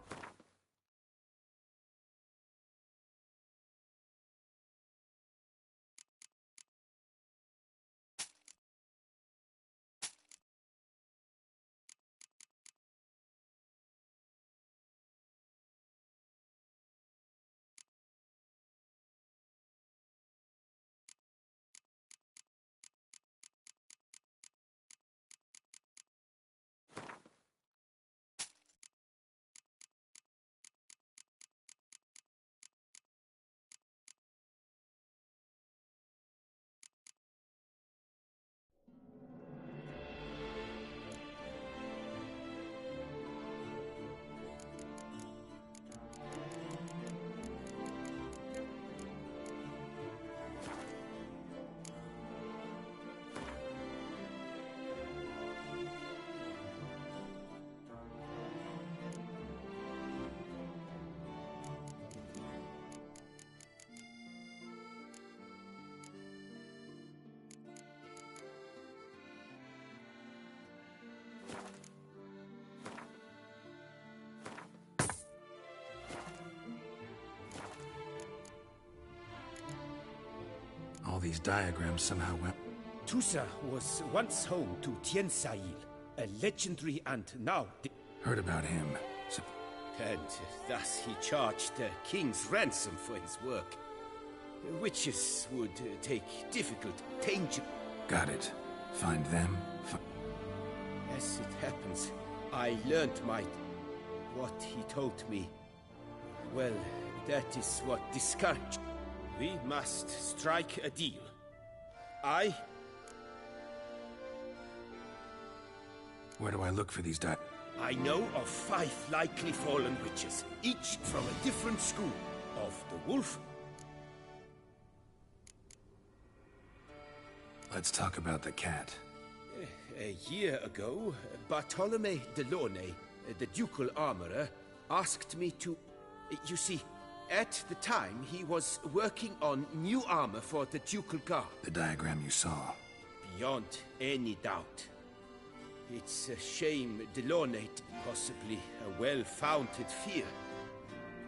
All these diagrams somehow went... Tusa was once home to Tiensail, a legendary and now... Heard about him. And thus he charged the king's ransom for his work. Witches would take difficult, dangerous... Got it. Find them... As it happens, I learned what he told me. Well, that is what discouraged. We must strike a deal. Where do I look for these I know of 5 likely fallen witches, each from a different school. Of the wolf... Let's talk about the cat. A year ago, Bartolome de Launay, the ducal armorer, asked me to... You see, at the time he was working on new armor for the ducal guard. The diagram you saw. Beyond any doubt. It's a shame Delaunay, possibly a well-founded fear.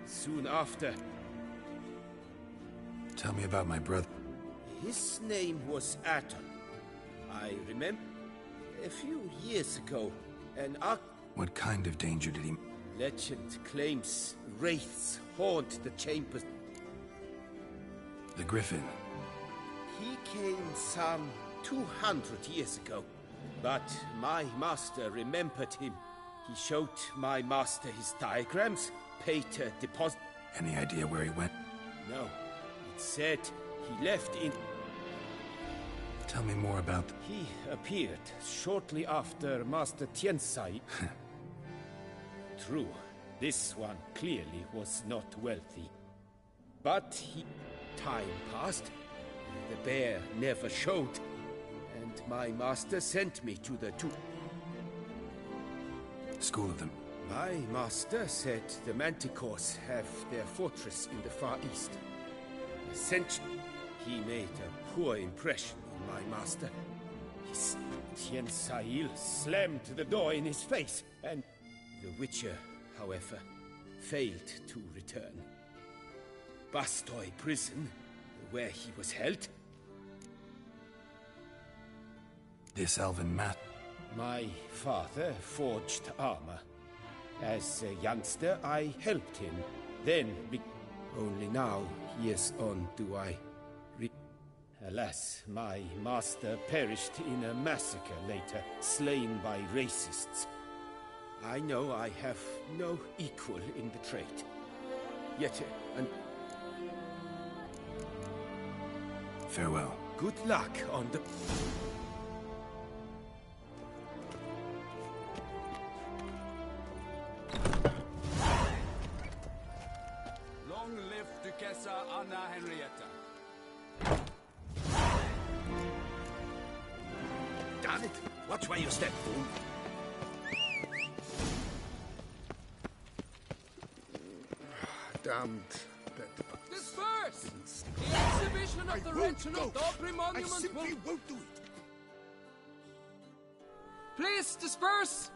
Soon after... Tell me about my brother. His name was Aton. I remember a few years ago, an What kind of danger did he... Legend claims wraiths haunt the chambers. The Griffin. He came some 200 years ago, but my master remembered him. He showed my master his diagrams, paid a deposit. Any idea where he went? No. It said he left in... Tell me more about... He appeared shortly after Master Tiensai. True, this one clearly was not wealthy. But time passed. The bear never showed. And my master sent me to the School of them. My master said the Manticores have their fortress in the Far East. Essentially, he made a poor impression on my master. Tiensail slammed the door in his face, and the Witcher, however, failed to return. Bastoy prison, where he was held. This elven mat. My father forged armor. As a youngster, I helped him. Then, only now, years on, do I... Alas, my master perished in a massacre later, slain by racists. I know I have no equal in the trade. Yet, Farewell. Good luck on the... Long live Duchessa Anna Henrietta. Damn it! Watch where you step, fool. Damned. Disperse! The exhibition of the Reginald Dobry monument I simply won't do it. Please disperse!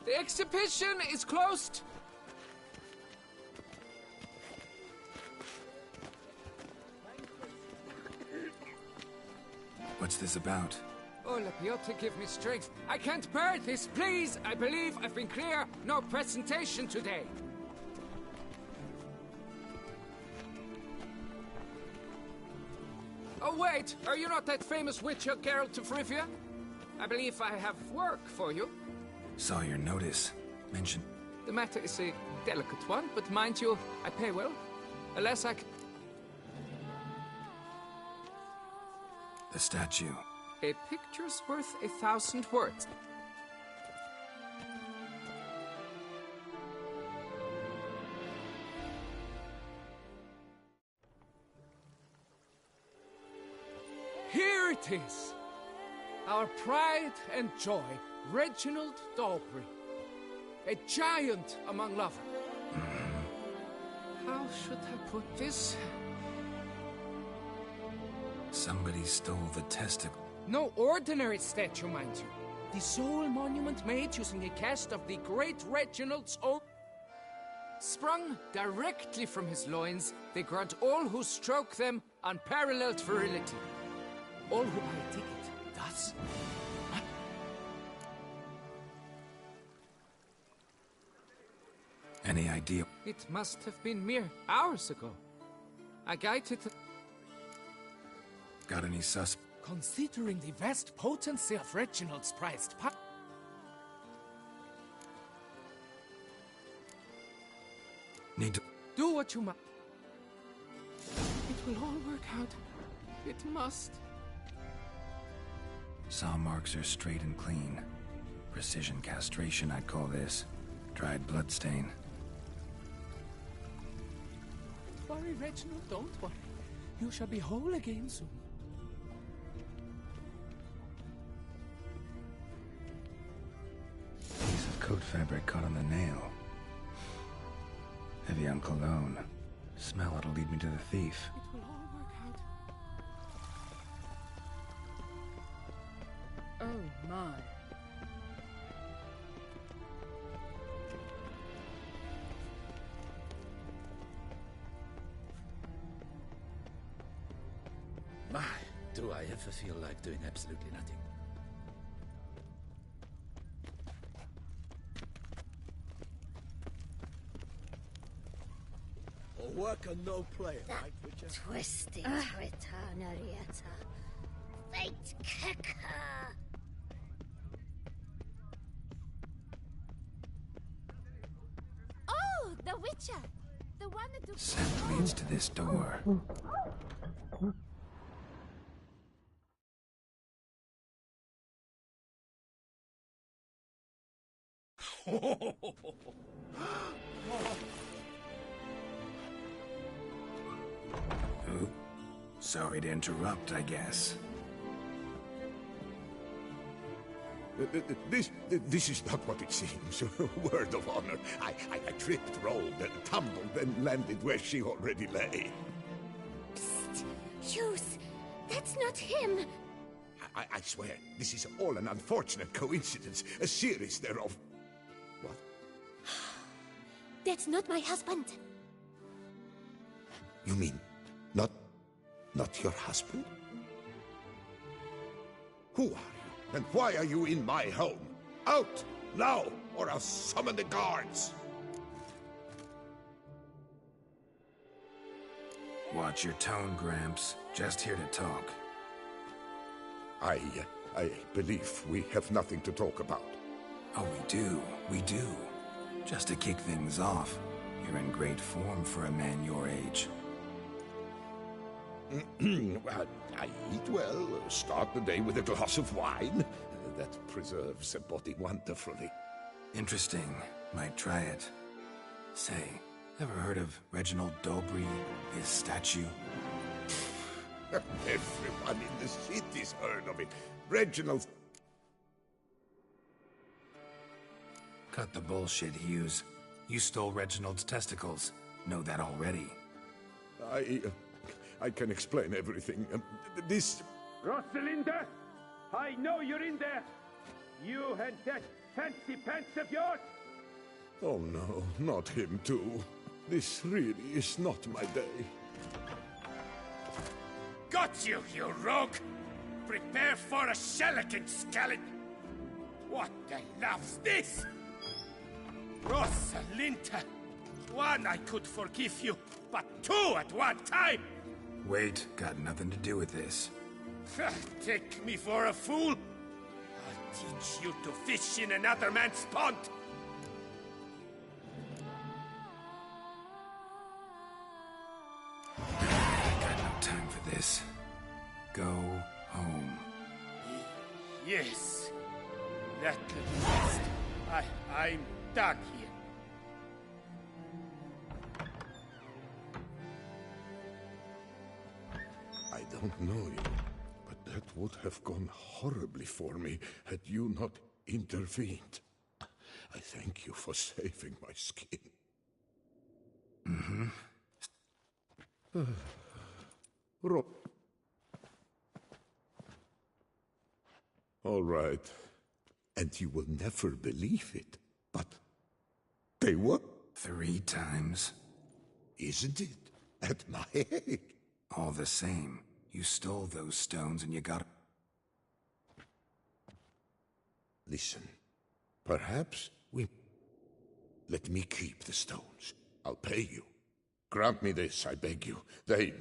The exhibition is closed! What's this about? Oh, Lapiota, give me strength. I can't bear this, please! I believe I've been clear. No presentation today. Oh, wait! Are you not that famous witcher, Geralt of Rivia? I believe I have work for you. Saw your notice. Mentioned. The matter is a delicate one, but mind you, I pay well. Unless I... The statue. A picture's worth 1,000 words. Here it is! Our pride and joy, Reginald Dobry. A giant among lovers. How should I put this? Somebody stole the testicle. No ordinary statue, mind you. The sole monument made using a cast of the great Reginald's own. Sprung directly from his loins, they grant all who stroke them unparalleled virility. All who buy a ticket, thus. Any idea? It must have been mere hours ago. I guided... Got any Considering the vast potency of Reginald's prized power... Need to... Do what you must. It will all work out. It must. Saw marks are straight and clean. Precision castration, I'd call this. Dried bloodstain. Worry, Reginald, don't worry. You shall be whole again soon. Piece of coat fabric caught on the nail. Heavy on cologne. Smell it'll lead me to the thief. It will all work out. Oh, my. My, do I ever feel like doing absolutely nothing. A worker, no player, right, Witcher? Twisting Twitter, Henrietta. Fate kicker. Oh, the Witcher! The one that... Scent leads to this door. Oh, sorry to interrupt, I guess. This is not what it seems. Word of honor. I tripped, rolled, and tumbled, and landed where she already lay. Psst! Hughes! That's not him! I swear, this is all an unfortunate coincidence. A series thereof. What? That's not my husband. You mean, not your husband? Who are you? And why are you in my home? Out! Now! Or I'll summon the guards! Watch your tone, Gramps. Just here to talk. I believe we have nothing to talk about. Oh, we do. Just to kick things off, you're in great form for a man your age. I eat well, start the day with a glass of wine. That preserves a body wonderfully. Interesting. Might try it. Say, ever heard of Reginald Dobry, his statue? Everyone in the city's heard of it. Reginald... Cut the bullshit, Hughes. You stole Reginald's testicles. Know that already. I can explain everything. This... Rosalinda! I know you're in there! You and that fancy pants of yours! Oh no, not him too. This really is not my day. Got you, you rogue! Prepare for a shellacking, scallop! What the love's this? Rosalinda! One, I could forgive you, but two at one time! Wait, got nothing to do with this. Take me for a fool? I'll teach you to fish in another man's pond! Got no time for this. Go home. Yes. That'll be best. I'm done here. I don't know you, but that would have gone horribly for me had you not intervened. I thank you for saving my skin. Mm-hmm. All right. And you will never believe it, but they were. 3 times. Isn't it? At my age. All the same, you stole those stones and you got... Listen, perhaps we... Let me keep the stones. I'll pay you. Grant me this, I beg you. They've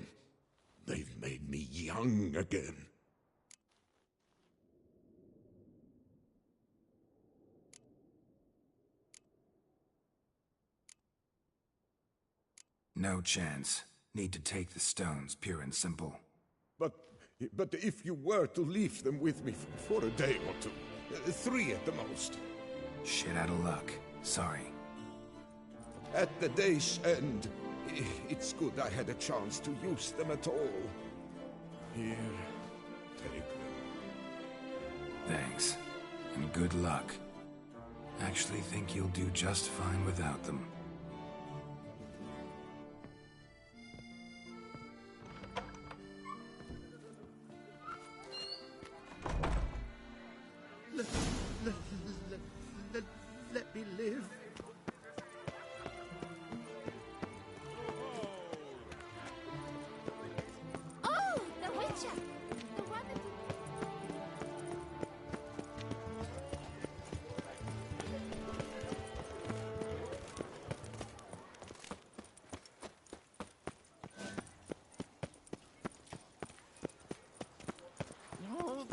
made me young again. No chance. Need to take the stones, pure and simple. But if you were to leave them with me for a day or two, 3 at the most. Shit out of luck. Sorry. At the day's end, it's good I had a chance to use them at all. Here, take them. Thanks. And good luck. Actually think you'll do just fine without them. Let me live. Oh, the Witcher! The one that... No,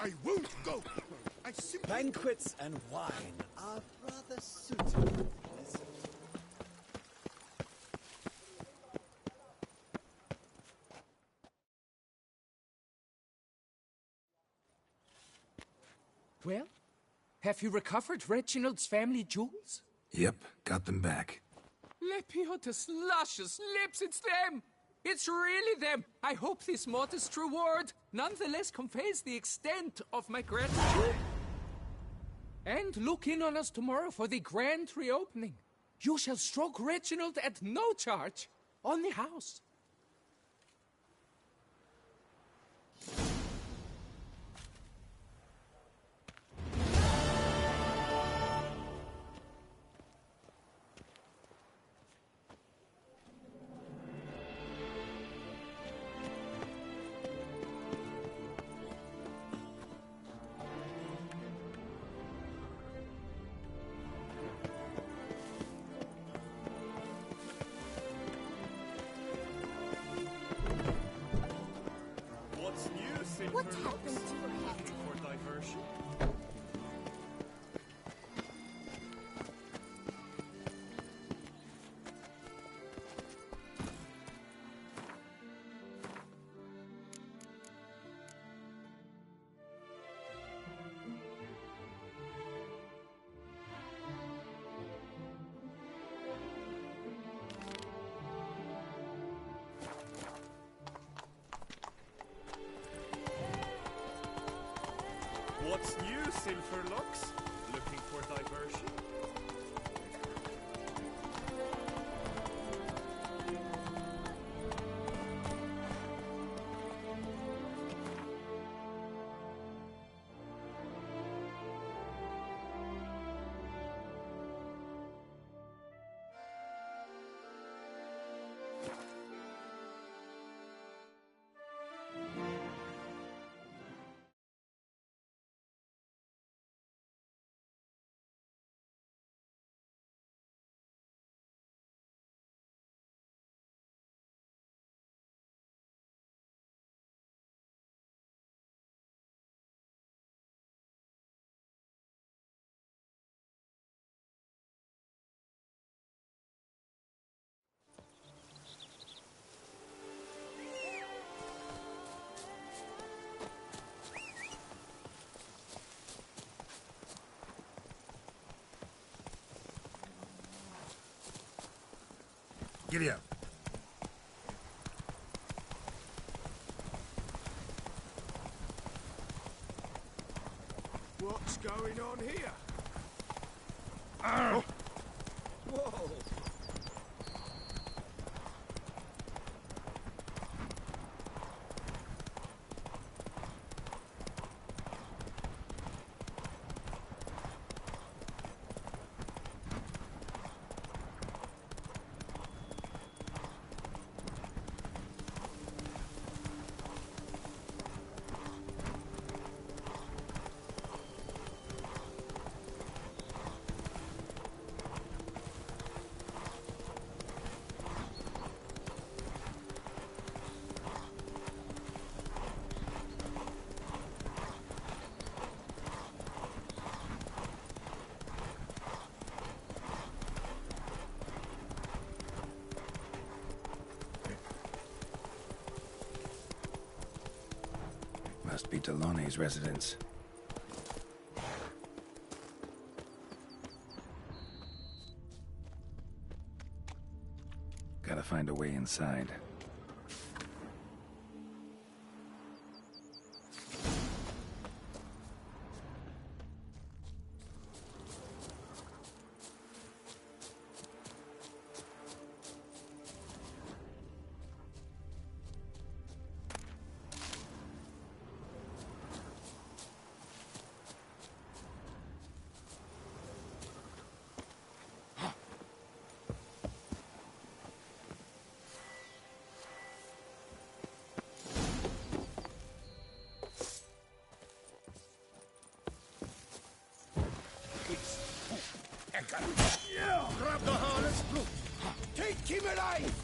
I won't go. I simply... Banquets and wine are rather suitable. Well, have you recovered Reginald's family jewels? Yep, got them back. Lepiotus luscious lips, it's them! It's really them! I hope this modest reward nonetheless conveys the extent of my gratitude. And look in on us tomorrow for the grand reopening. You shall stroke Reginald at no charge on the house. What happened to your hair? Silverlocks? Looking for diversion? Giddy up. What's going on here? Arr! Whoa! Must be Delaune's residence. Gotta find a way inside. Grab the harness, look! Take him alive!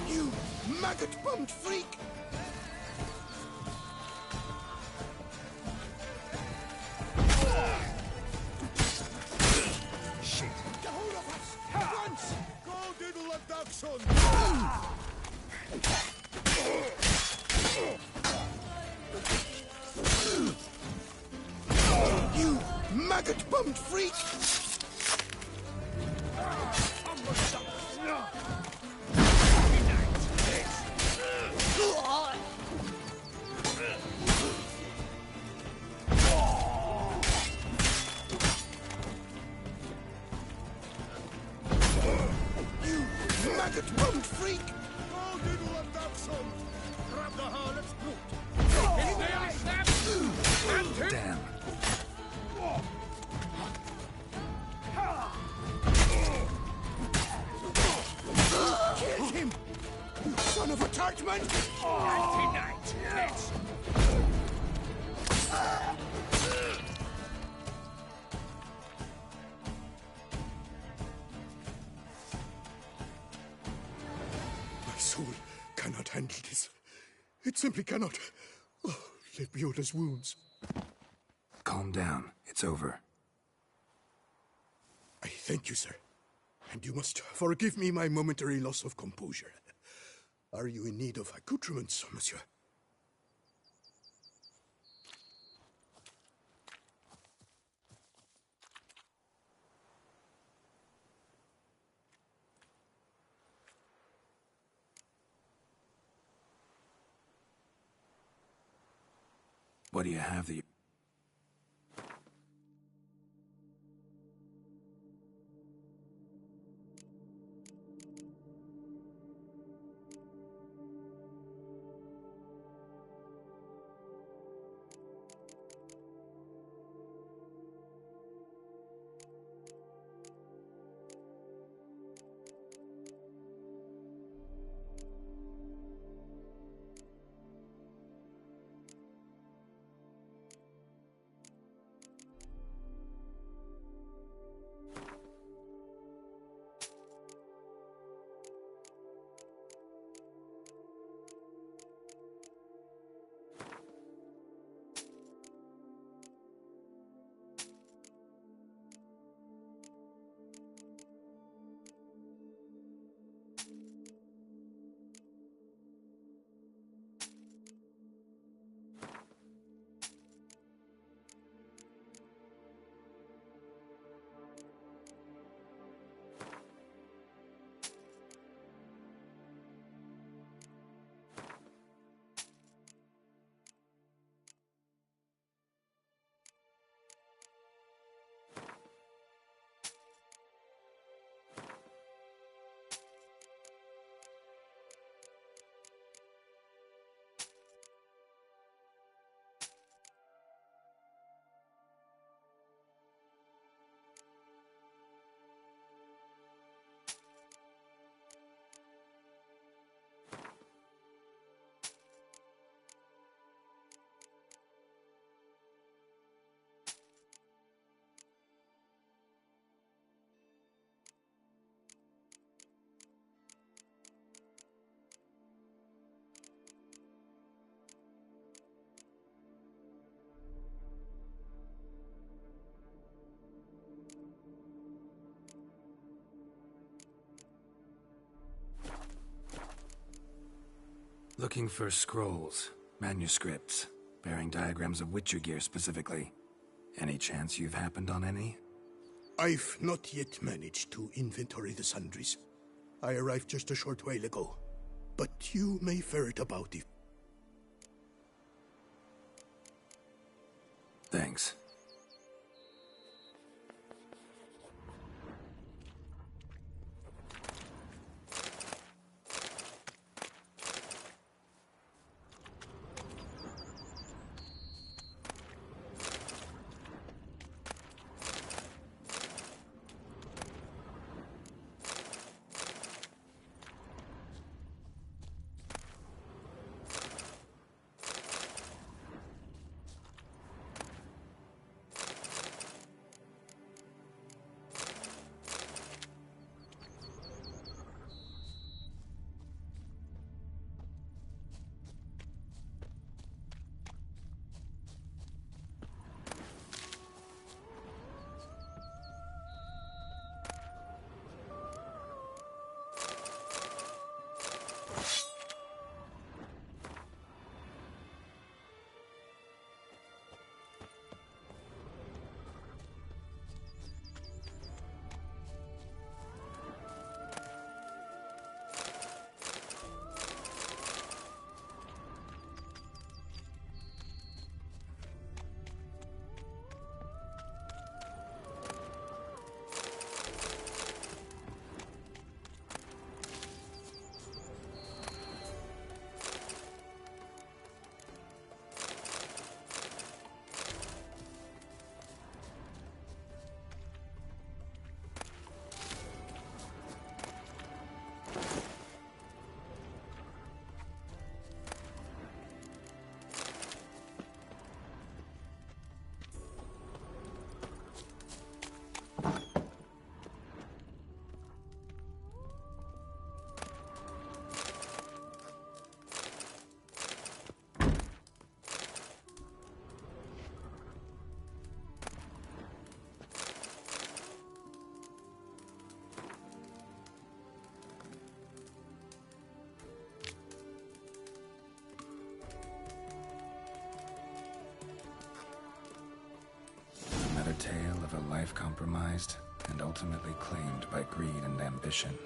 You maggot-bummed freak! You maggot-bummed freak! You maggot-bummed freak! Go diddle and Dachshund! Grab the harlot's brute! Damn. Kill him! You son of a tartman! Anti-night! Let's... My soul cannot handle this. It simply cannot. Oh, let me Yoda's wounds. Calm down. It's over. I thank you, sir. And you must forgive me my momentary loss of composure. Are you in need of accoutrements, monsieur? What do you have that you... Looking for scrolls, manuscripts, bearing diagrams of Witcher gear specifically. Any chance you've happened on any? I've not yet managed to inventory the sundries. I arrived just a short while ago, but you may ferret about if... Thanks. Tale of a life compromised and ultimately claimed by greed and ambition.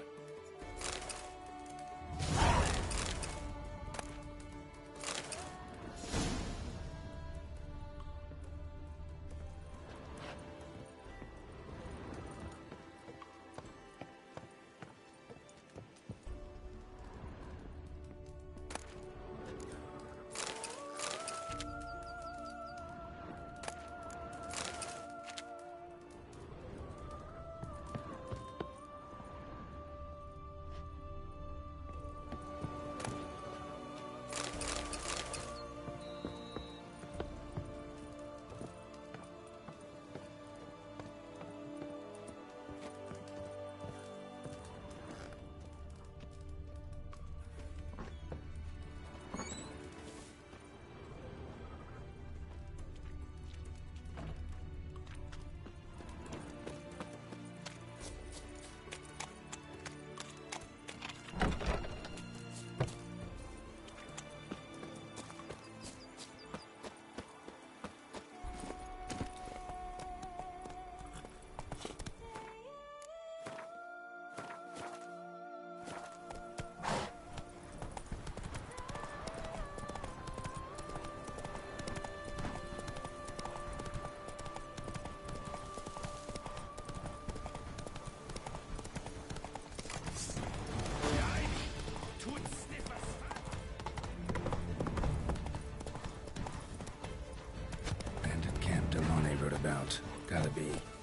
heard about. Gotta be.